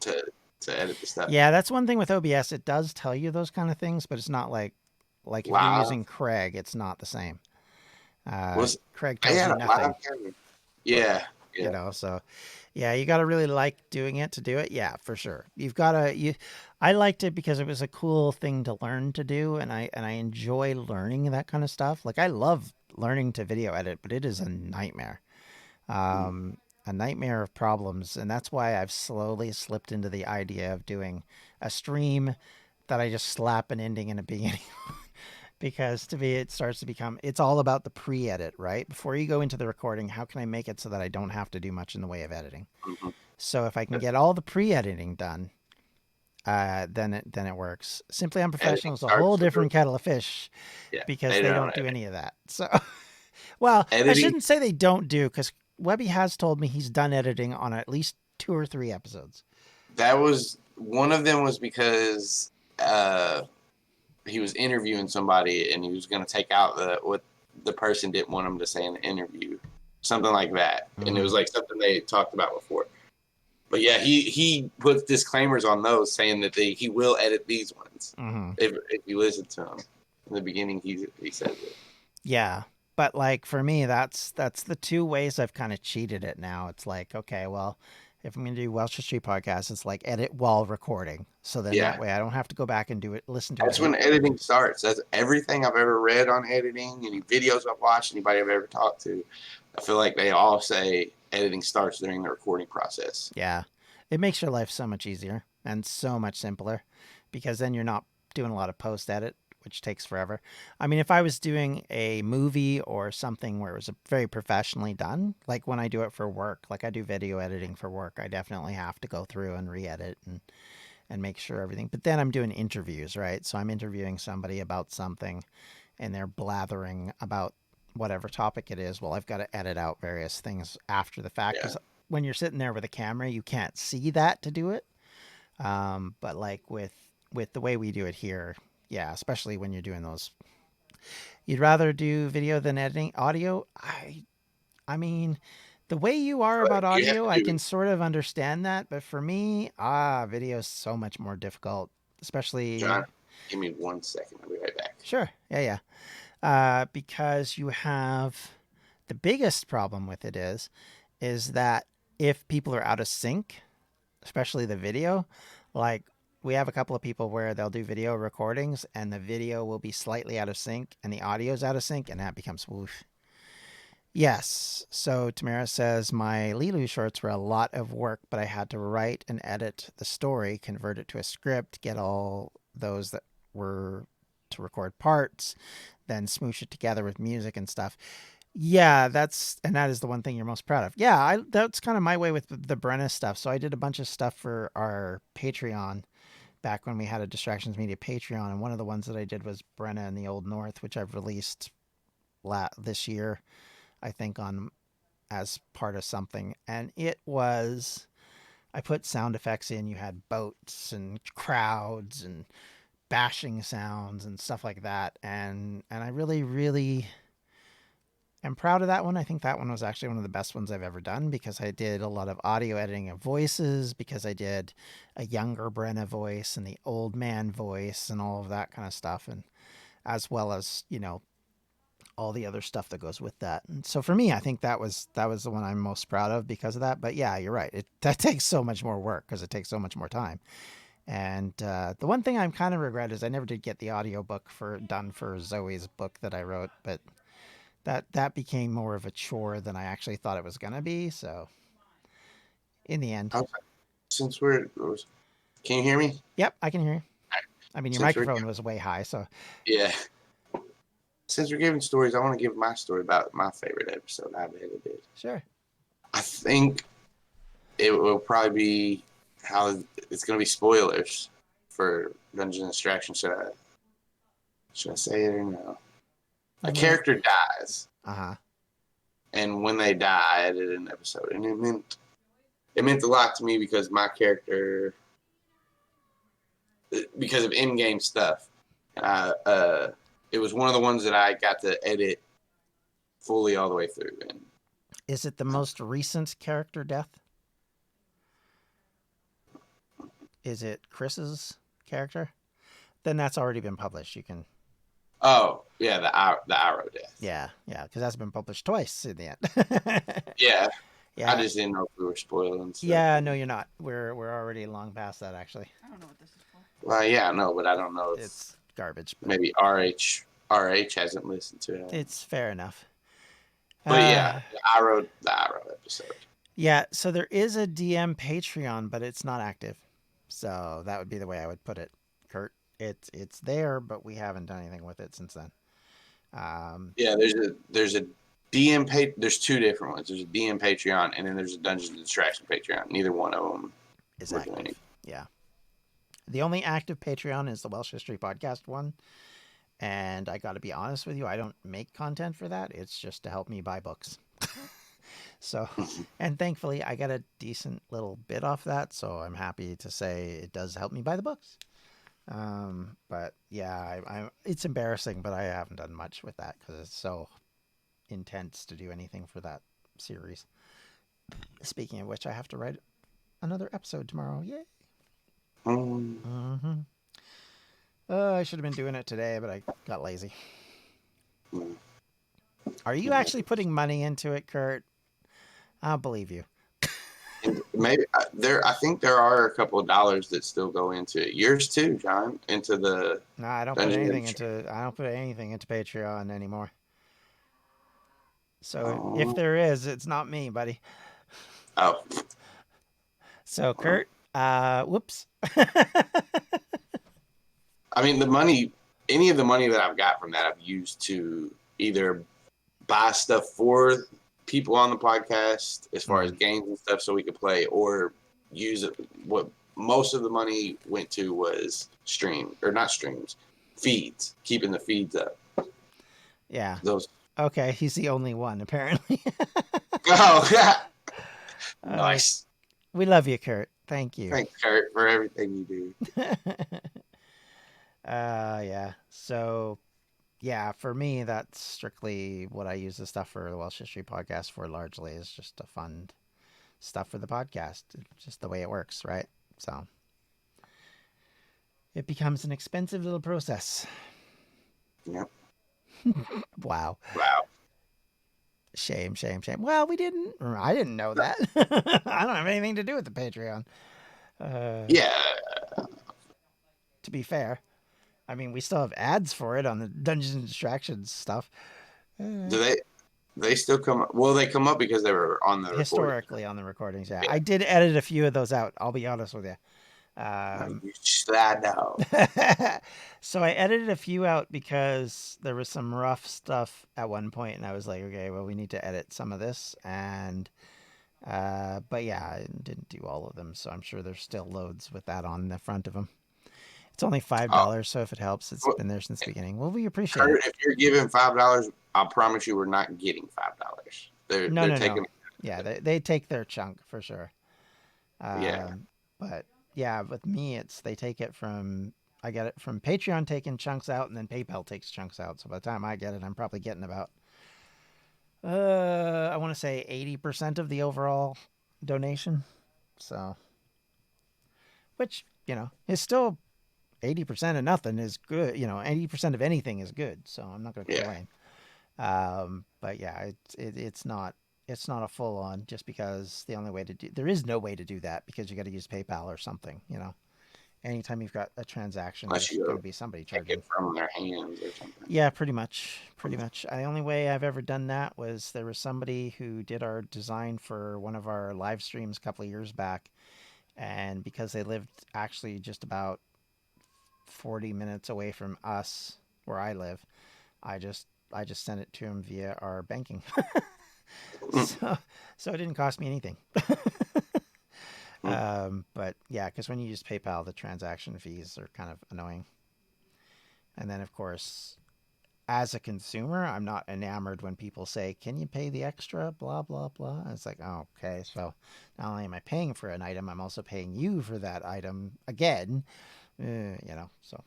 edit the stuff. Yeah, that's one thing with OBS. It does tell you those kind of things, but it's not like if you're using Craig, it's not the same. Craig tells you nothing. Yeah. So yeah, you got to really like doing it to do it. Yeah, for sure. I liked it because it was a cool thing to learn to do. And I enjoy learning that kind of stuff. Like I love learning to video edit, but it is a nightmare. A nightmare of problems. And that's why I've slowly slipped into the idea of doing a stream that I just slap an ending and a beginning. Because to me, it starts to become, it's all about the pre-edit, right? Before you go into the recording, how can I make it so that I don't have to do much in the way of editing? So if I can get all the pre-editing done, then it works. Simply Unprofessional is a whole different kettle of fish because they don't do any of that. So, well, I shouldn't say they don't do, because Webby has told me he's done editing on at least 2 or 3 episodes. That was, one of them was because he was interviewing somebody and he was going to take out what the person didn't want him to say in the interview, something like that. And it was like something they talked about before. But yeah, he puts disclaimers on those saying that he will edit these ones if you listen to him. In the beginning, he says it. Yeah. But like for me, that's the two ways I've kind of cheated it now. It's like, okay, well, if I'm going to do Welsh History Podcast, it's like edit while recording. So then that way I don't have to go back and do it, listen to it. That's when editing starts. That's everything I've ever read on editing, any videos I've watched, anybody I've ever talked to. I feel like they all say editing starts during the recording process. Yeah. It makes your life so much easier and so much simpler because then you're not doing a lot of post edit, which takes forever. I mean, if I was doing a movie or something where it was very professionally done, like when I do it for work, like I do video editing for work, I definitely have to go through and re-edit and make sure everything. But then I'm doing interviews, right? So I'm interviewing somebody about something and they're blathering about whatever topic it is. Well, I've got to edit out various things after the fact because when you're sitting there with a camera, you can't see that to do it. But like with the way we do it here, yeah, especially when you're doing those, you'd rather do video than editing audio. I mean, the way you are about audio, I can sort of understand that, but for me, video is so much more difficult, especially. John, give me 1 second. I'll be right back. Sure. Yeah. Because you have the biggest problem with it is that if people are out of sync, especially the video, like we have a couple of people where they'll do video recordings and the video will be slightly out of sync and the audio's out of sync and that becomes woof. Yes. So Tamara says my Lilu shorts were a lot of work, but I had to write and edit the story, convert it to a script, get all those that were to record parts, then smoosh it together with music and stuff. Yeah, that is the one thing you're most proud of. Yeah, that's kind of my way with the Brenna stuff. So I did a bunch of stuff for our Patreon back when we had a Distractions Media Patreon, and one of the ones that I did was Brenna in the Old North, which I've released this year, I think, on as part of something. And it was, I put sound effects in. You had boats and crowds and bashing sounds and stuff like that. And I really am proud of that one. I think that one was actually one of the best ones I've ever done because I did a lot of audio editing of voices, because I did a younger Brenna voice and the old man voice and all of that kind of stuff. And as well as, all the other stuff that goes with that. And so for me, I think that was the one I'm most proud of because of that. But yeah, you're right. That takes so much more work because it takes so much more time. And the one thing I'm kind of regret is I never did get the audiobook done for Zoe's book that I wrote, but that became more of a chore than I actually thought it was going to be. So in the end, since can you hear me? Yep, I can hear you. I mean, your microphone was way high, so yeah. Since we're giving stories, I want to give my story about my favorite episode I've ever did. Sure. I think it will probably be how it's going to be spoilers for Dungeons and Distractions. Should I say it or no? A character dies. And when they die, I edited an episode, and it meant a lot to me because my character, because of in-game stuff, it was one of the ones that I got to edit fully all the way through. And is it the most recent character death? Is it Chris's character? Then that's already been published. You can. Oh yeah, the arrow death. Yeah, because that's been published twice in the end. Yeah. I just didn't know if we were spoiling stuff. Yeah, no, you're not. We're already long past that, actually. I don't know what this is for. Well, yeah, no, but I don't know if it's garbage. But maybe RH hasn't listened to it. It's fair enough. But yeah, the arrow episode. Yeah, so there is a DM Patreon, but it's not active. So that would be the way I would put it, Kurt. It's there, but we haven't done anything with it since then. Yeah, there's a DM there's two different ones. There's a DM Patreon, and then there's a Dungeons and Distraction Patreon. Neither one of them is active. Yeah. The only active Patreon is the Welsh History Podcast one. And I got to be honest with you, I don't make content for that. It's just to help me buy books. So, and thankfully I got a decent little bit off that. So I'm happy to say it does help me buy the books. But yeah, it's embarrassing, but I haven't done much with that because it's so intense to do anything for that series. Speaking of which, I have to write another episode tomorrow. Yay! Mm. I should have been doing it today, but I got lazy. Mm. Are you actually putting money into it, Kurt? I'll believe you. And maybe I think there are a couple of dollars that still go into it. Yours too, John, into the No, I don't put anything into. I don't put anything into Patreon anymore. So if there is, it's not me, buddy. Oh. So Kurt, whoops. I mean, any of the money that I've got from that, I've used to either buy stuff for people on the podcast, as far as games and stuff, so we could play, or use it. What most of the money went to was feeds, keeping the feeds up. Yeah. Those. Okay, he's the only one apparently. Oh, yeah. Nice. We love you, Kurt. Thank you. Thanks, Kurt, for everything you do. Yeah. So, yeah, for me, that's strictly what I use the stuff for the Welsh History Podcast for. Largely is just to fund stuff for the podcast. It's just the way it works, right? So it becomes an expensive little process. Yep. Wow. Shame. Well, I didn't know that. I don't have anything to do with the Patreon. Yeah. To be fair, I mean, we still have ads for it on the Dungeons and Distractions stuff. Do they still come up? Well, they come up because they were on the historically on the recordings. Yeah. I did edit a few of those out. I'll be honest with you. You slide out. So I edited a few out because there was some rough stuff at one point, and I was like, okay, well, we need to edit some of this, and but yeah, I didn't do all of them, so I'm sure there's still loads with that on the front of them. It's only $5, so if it helps, it's been there since the beginning. Well, we appreciate it. If you're giving $5, I'll promise you we're not getting $5. They're taking. No. Yeah, they take their chunk for sure. But yeah, with me, they take it from. I get it from Patreon taking chunks out, and then PayPal takes chunks out. So by the time I get it, I'm probably getting about, I want to say 80% of the overall donation. So, which, is still 80% of nothing is good. 80% of anything is good. So I'm not going to complain. But yeah, it's not a full on, just because there is no way to do that, because you got to use PayPal or something, Anytime you've got a transaction, there's going to be somebody charging from their hands or something. Yeah, pretty much. The only way I've ever done that was there was somebody who did our design for one of our live streams a couple of years back, and because they lived actually just about 40 minutes away from us where I live, I just sent it to him via our banking. So it didn't cost me anything. But yeah, because when you use PayPal, the transaction fees are kind of annoying. And then, of course, as a consumer, I'm not enamored when people say, "Can you pay the extra?" Blah blah blah. And it's like, oh, okay. So not only am I paying for an item, I'm also paying you for that item again. So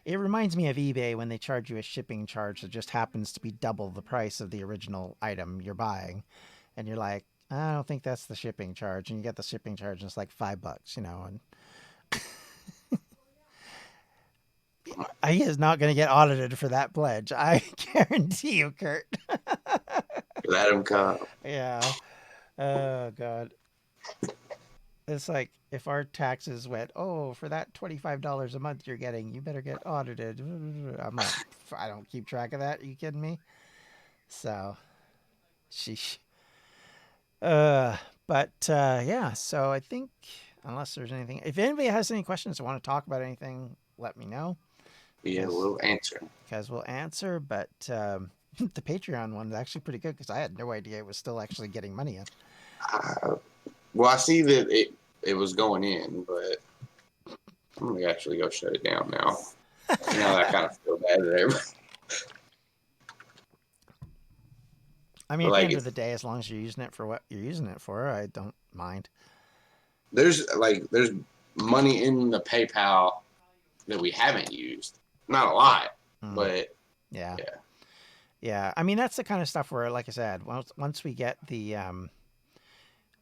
it reminds me of eBay when they charge you a shipping charge that just happens to be double the price of the original item you're buying, and you're like, I don't think that's the shipping charge, and you get the shipping charge, and it's like $5, and he is not going to get audited for that pledge. I guarantee you, Kurt. Let him come. Yeah. Oh God. It's like if our taxes went, for that $25 a month you're getting, you better get audited. I'm like, I don't keep track of that. Are you kidding me? So, sheesh. But yeah, so I think, unless there's anything, if anybody has any questions or want to talk about anything, let me know. Yeah, we'll answer. Because we'll answer, but the Patreon one is actually pretty good, because I had no idea it was still actually getting money in. Well, I see that it was going in, but I'm going to actually go shut it down now. Now I kind of feel bad at everybody. I mean, at the end of the day, as long as you're using it for what you're using it for, I don't mind. There's money in the PayPal that we haven't used. Not a lot, but yeah. I mean, that's the kind of stuff where, like I said, once we get the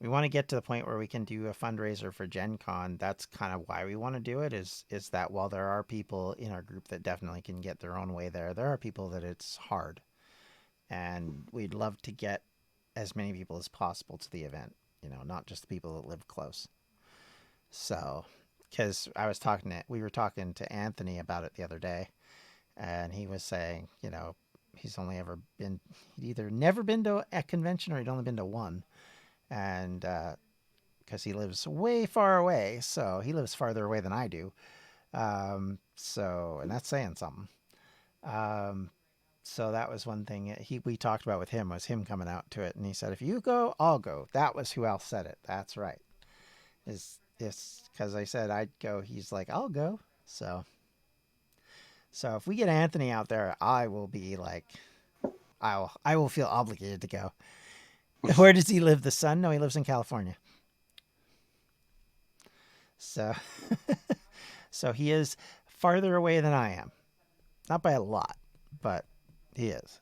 we want to get to the point where we can do a fundraiser for Gen Con. That's kind of why we want to do it is that while there are people in our group that definitely can get their own way there are people that it's hard. And we'd love to get as many people as possible to the event, not just the people that live close. So, because we were talking to Anthony about it the other day, and he was saying, he'd either never been to a convention or he'd only been to one. And because he lives way far away, so he lives farther away than I do. And that's saying something. So that was one thing we talked about with him was him coming out to it, and he said, "If you go, I'll go." That was who else said it. That's right. Is because I said I'd go. He's like, "I'll go." So if we get Anthony out there, I will be like, I will feel obligated to go. Where does he live? The Sun? No, he lives in California. So, so he is farther away than I am. Not by a lot, but he is.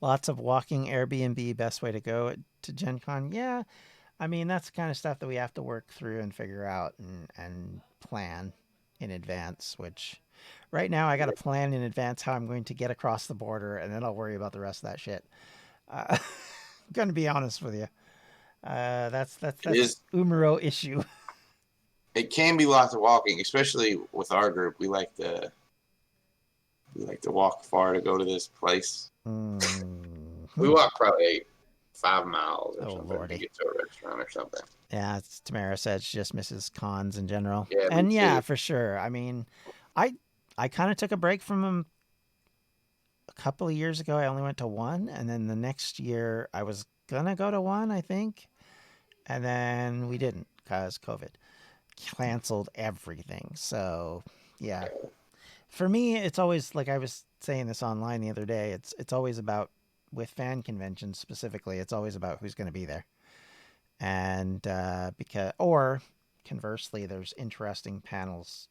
Lots of walking Airbnb, best way to go to Gen Con. Yeah, I mean, that's the kind of stuff that we have to work through and figure out and plan in advance, which right now I got to plan in advance how I'm going to get across the border, and then I'll worry about the rest of that shit. I'm going to be honest with you. That's Umaro issue. It can be lots of walking, especially with our group. We like to walk far to go to this place. Mm-hmm. We walk probably 5 miles or something Lordy. to get to a restaurant or something. Yeah, as Tamara said, she just misses cons in general. Yeah, and yeah, too. for sure. I mean, I kind of took a break from them a couple of years ago. I only went to one, and then the next year I was gonna go to one, I think, and then we didn't because COVID canceled everything. So yeah, for me, it's always like I was saying this online the other day. It's always about with fan conventions specifically. It's always about who's going to be there, and or conversely, there's interesting panels,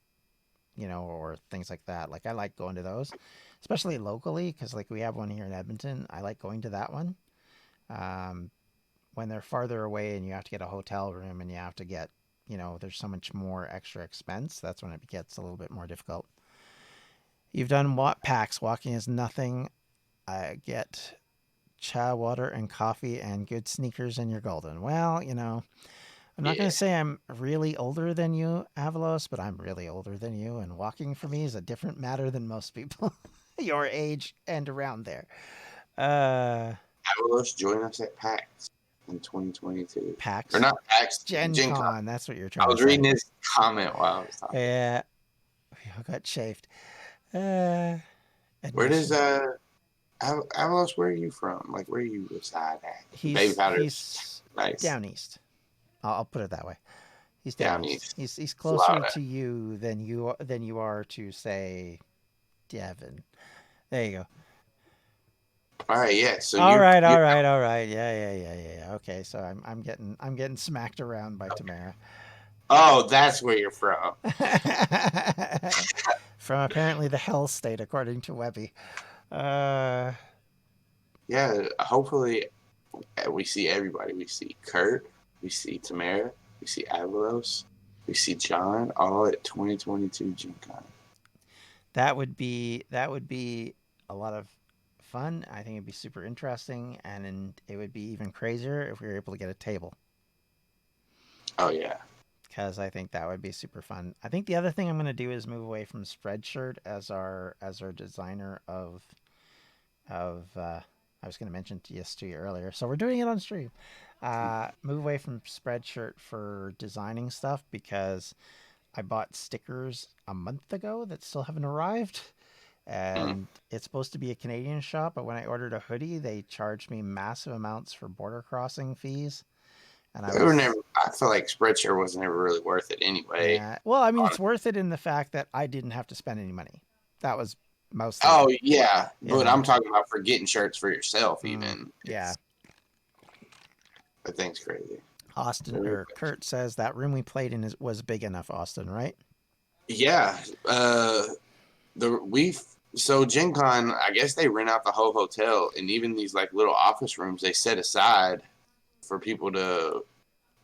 or things like that. Like I like going to those, especially locally, because like we have one here in Edmonton. I like going to that one. When they're farther away and you have to get a hotel room and you have to get, there's so much more extra expense. That's when it gets a little bit more difficult. You've done what packs? Walking is nothing. I get cha, water, and coffee and good sneakers and you're golden. Well, I'm not going to say I'm really older than you, Avalos, but I'm really older than you. And walking for me is a different matter than most people your age and around there. Avalos, join us at PAX in 2022. PAX? Or not PAX, Gen Con. That's what you're trying to say. I was reading his comment while I was talking. Yeah. I got chafed. Where does Avalos, where are you from? Like, where you reside at? He's nice. Down east. I'll put it that way. He's down east. He's closer Florida. to you than you are to, say, Devon. There you go. All right, yeah. So all right. Yeah. Okay, so I'm getting smacked around by Tamara. Oh, that's where you're from. From apparently the hell state, according to Webby. Yeah, hopefully we see everybody. We see Kurt, we see Tamara, we see Avalos, we see John, all at 2022 Gen Con. That would be a lot of fun. I think it'd be super interesting, and it would be even crazier if we were able to get a table. Oh yeah. Because I think that would be super fun. I think the other thing I'm going to do is move away from Spreadshirt as our designer of I was going to mention this to you earlier, so we're doing it on stream. Move away from Spreadshirt for designing stuff because I bought stickers a month ago that still haven't arrived, and it's supposed to be a Canadian shop, but when I ordered a hoodie, they charged me massive amounts for border crossing fees. And I feel like Spreadshirt wasn't ever really worth it anyway. Yeah. Well, I mean, it's worth it in the fact that I didn't have to spend any money. That was mostly. Oh yeah, but I'm talking about for getting shirts for yourself, even. Yeah. That thing's crazy. Kurt says that room we played in was big enough. Austin, right? Yeah. So Gen Con, I guess they rent out the whole hotel, and even these like little office rooms they set aside for people to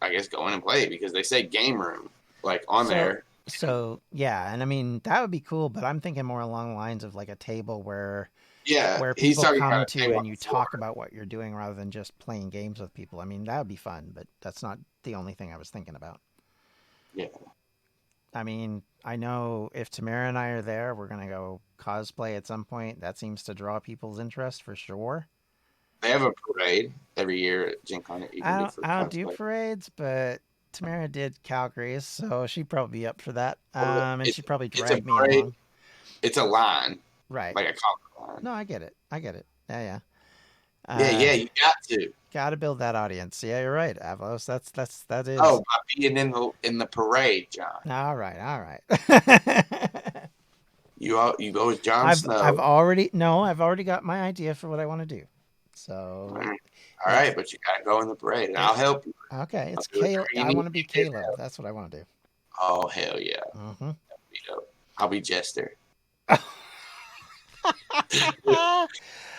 I guess, go in and play because they say game room like on there. So yeah, and I mean that would be cool, but I'm thinking more along the lines of like a table where Yeah, he's people talking about come a to table on and you the floor. talk about what you're doing rather than just playing games with people. I mean that would be fun, but that's not the only thing I was thinking about. Yeah, I mean, I know if Tamara and I are there, we're gonna go cosplay at some point. That seems to draw people's interest for sure. they have a parade every year at Gen Con that you can do for I don't do cosplay. parades, but Tamara did Calgary's, so she'd probably be up for that. Well, And she'd probably it's a drag me parade. along. It's a line, Right. like a comic line. No, I get it. I get it. Yeah, yeah. Yeah, Uh, yeah, you got to. Got to build that audience. Yeah, you're right, Avos. That Oh, is. by being in the parade, John. All right, all right. You go as Jon I've Snow. already no, I've already got my idea for what I want to do. So All it's right, but you gotta go in the parade, and I'll it's help you. okay. I'll It's do it Caleb. I training. want to be You did Caleb. help. That's what I want to do. Oh hell yeah! Mm-hmm. You know, I'll be Jester. Oh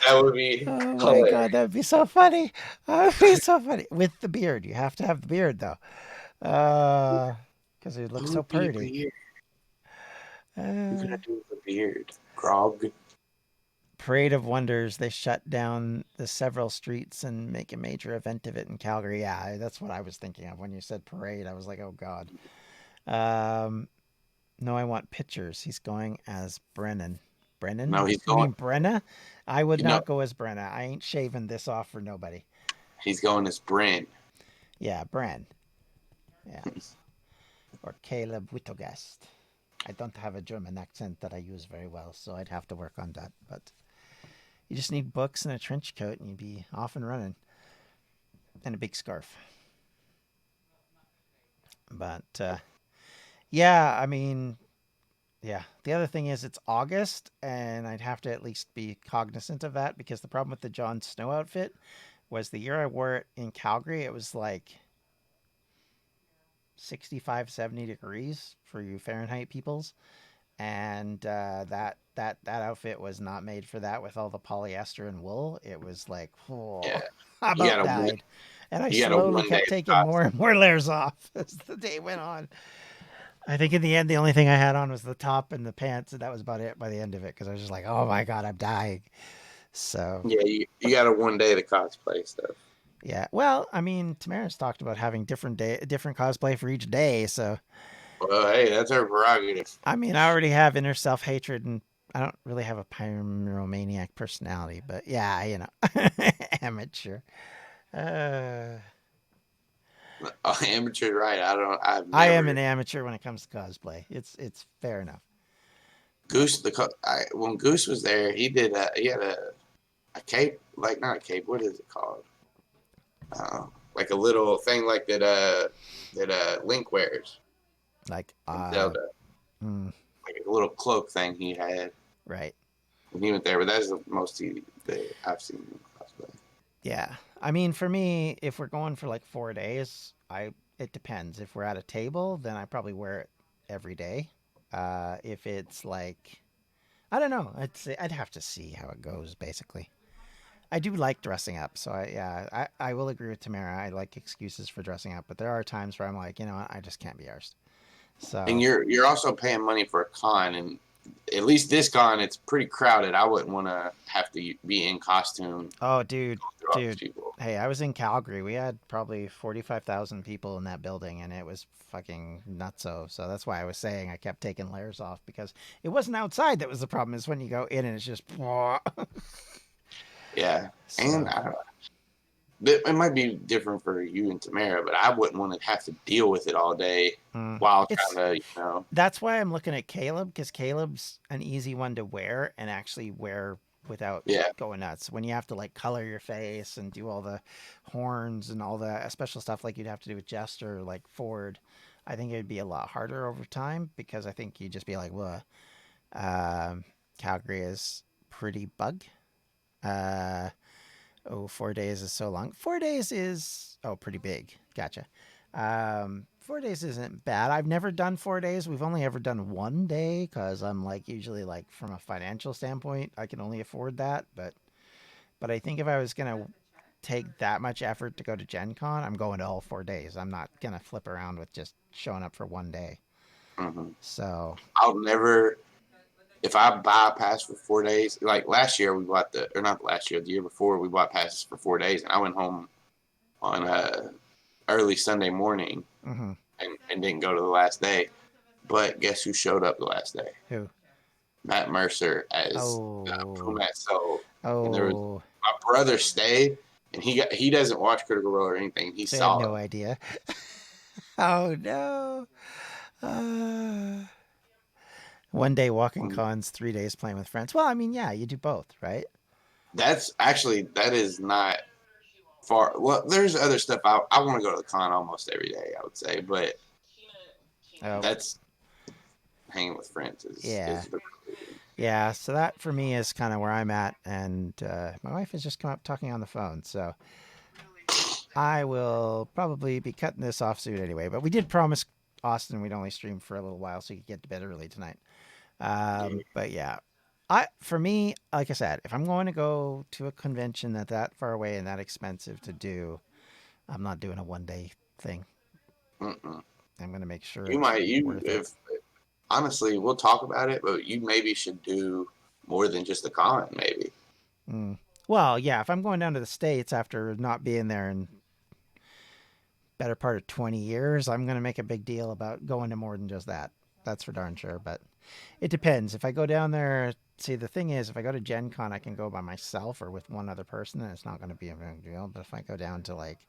That would be my hilarious. god, that would be so funny. That would be so funny with the beard. You have to have the beard though, because it looks Who so would be a pretty. beard? Who can I Uh, do with a beard? Grog. Parade of Wonders. They shut down the several streets and make a major event of it in Calgary. Yeah, that's what I was thinking of when you said parade. I was like, oh god. Um, no, I want pictures. He's going as Brennan. No, Brennan? he's You going. mean Brenna? I would You know, not go as Brenna. I ain't shaving this off for nobody. he's going as Bryn. Yeah, Bren. Yes. Or Caleb Wittogast. I don't have a German accent that I use very well, so I'd have to work on that. But you just need books and a trench coat, and you'd be off and running, and a big scarf. But yeah, I mean, yeah. The other thing is it's August, and I'd have to at least be cognizant of that because the problem with the Jon Snow outfit was the year I wore it in Calgary, it was like 65, 70 degrees for you Fahrenheit peoples. And that outfit was not made for that with all the polyester and wool. It was like, oh, Yeah, I you about got a died. And I you got a slowly 1 day kept taking more costume. and more layers off as the day went on. I think in the end, the only thing I had on was the top and the pants, and that was about it by the end of it because I was just like, oh my God, I'm dying. So, Yeah, you got a 1 day to cosplay stuff. yeah. Well, I mean, Tamara's talked about having different cosplay for each day. So, Well, hey, that's her prerogative. I mean, I already have inner self hatred and I don't really have a pyromaniac personality, but yeah, amateur. Uh, Amateur, right? I don't. I've I am never. an amateur when it comes to cosplay. It's fair enough. Goose, when Goose was there, he had a cape, like not a cape. What is it called? Like a little thing like that Link wears Like, in Zelda, mm, like a little cloak thing he had right. when he went there. But that's the most that I've seen him cosplay. Yeah. I mean, for me, if we're going for like 4 days, it depends. If we're at a table, then I probably wear it every day. If it's like, I don't know. I'd have to see how it goes. Basically, I do like dressing up, so I will agree with Tamara. I like excuses for dressing up, but there are times where I'm like, you know what, I just can't be arsed. And So you're also paying money for a con, and at least this con, it's pretty crowded. I wouldn't want to have to be in costume oh, dude, through all these dude. people. Hey, I was in Calgary. We had probably 45,000 people in that building, and it was fucking nutso. So that's why I was saying I kept taking layers off because it wasn't outside that was the problem. Is when you go in and it's just. Yeah, and So I don't know. It might be different for you and Tamara, but I wouldn't want to have to deal with it all day while it's trying to. that's why I'm looking at Caleb because Caleb's an easy one to wear and actually wear without Yeah, going nuts. When you have to like color your face and do all the horns and all the special stuff like you'd have to do with Jester, like Ford, I think it'd be a lot harder over time because I think you'd just be like, well, Calgary is pretty bug. Uh, oh, 4 days is so long. 4 days is pretty big. Gotcha. 4 days isn't bad. I've never done 4 days. We've only ever done 1 day because I'm like usually like from a financial standpoint, I can only afford that. But I think if I was gonna take that much effort to go to Gen Con, I'm going to all 4 days. I'm not going to flip around with just showing up for one day. Mm-hmm. So I'll never, if I buy a pass for 4 days, like last year we bought the year before we bought passes for 4 days, and I went home on early Sunday morning mm-hmm. and didn't go to the last day. But guess who showed up the last day? Who? Matt Mercer as Pumat Soul. And there was my brother stayed, and he doesn't watch Critical Role or anything. He so saw I had no it. idea. Oh no. 1 day walking cons, 3 days playing with friends. Well, I mean, yeah, you do both, right? That is not far. Well, there's other stuff. I want to go to the con almost every day, I would say, but that's hanging with friends yeah. So that for me is kind of where I'm at, and my wife has just come up talking on the phone, so I will probably be cutting this off soon anyway. But we did promise Austin we'd only stream for a little while so he could get to bed early tonight. But yeah, for me, like I said, if I'm going to go to a convention that far away and that expensive to do, I'm not doing a 1 day thing. Mm-mm. I'm going to make sure honestly, we'll talk about it, but you maybe should do more than just the con, maybe. Well, yeah, if I'm going down to the States after not being there in better part of 20 years, I'm going to make a big deal about going to more than just that. That's for darn sure, but it depends. If I go down there, see, the thing is, if I go to Gen Con, I can go by myself or with one other person, and it's not going to be a big deal. But if I go down to, like,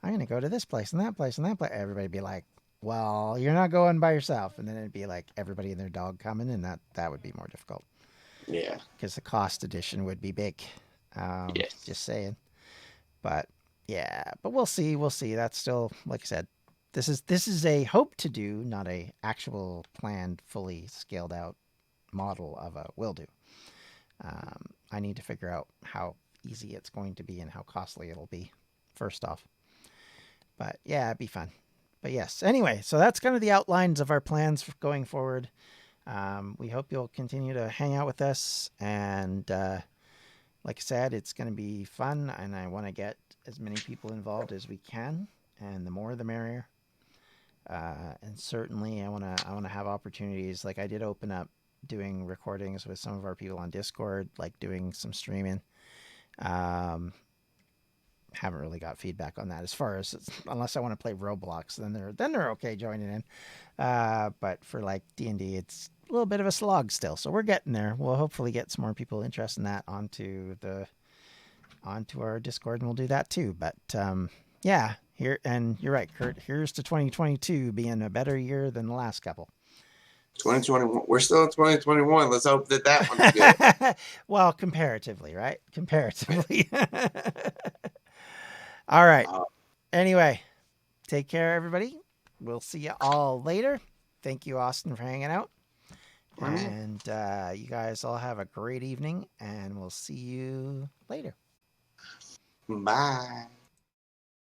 I'm going to go to this place and that place and that place, everybody be like, well, you're not going by yourself. And then it'd be like everybody and their dog coming, and that would be more difficult. Yeah. Because the cost addition would be big. Yes. Just saying. But, yeah, but we'll see. We'll see. That's still, like I said, this is a hope to do, not a actual planned, fully scaled out model of a will do. I need to figure out how easy it's going to be and how costly it'll be first off. But yeah, it'd be fun. But yes, anyway, so that's kind of the outlines of our plans for going forward. We hope you'll continue to hang out with us. And like I said, it's going to be fun, and I want to get as many people involved as we can. And the more, the merrier. And certainly, I want to have opportunities. Like I did open up doing recordings with some of our people on Discord, like doing some streaming. Haven't really got feedback on that as far as unless I want to play Roblox, then they're okay joining in. But for like D&D, it's a little bit of a slog still, so we're getting there. We'll hopefully get some more people interested in that onto our Discord, and we'll do that too. But yeah, here, and you're right, Kurt. Here's to 2022 being a better year than the last couple. 2021. We're still in 2021. Let's hope that one's good. Well, comparatively, right? Comparatively. All right. Anyway, take care, everybody. We'll see you all later. Thank you, Austin, for hanging out. And you guys all have a great evening, and we'll see you later. Bye.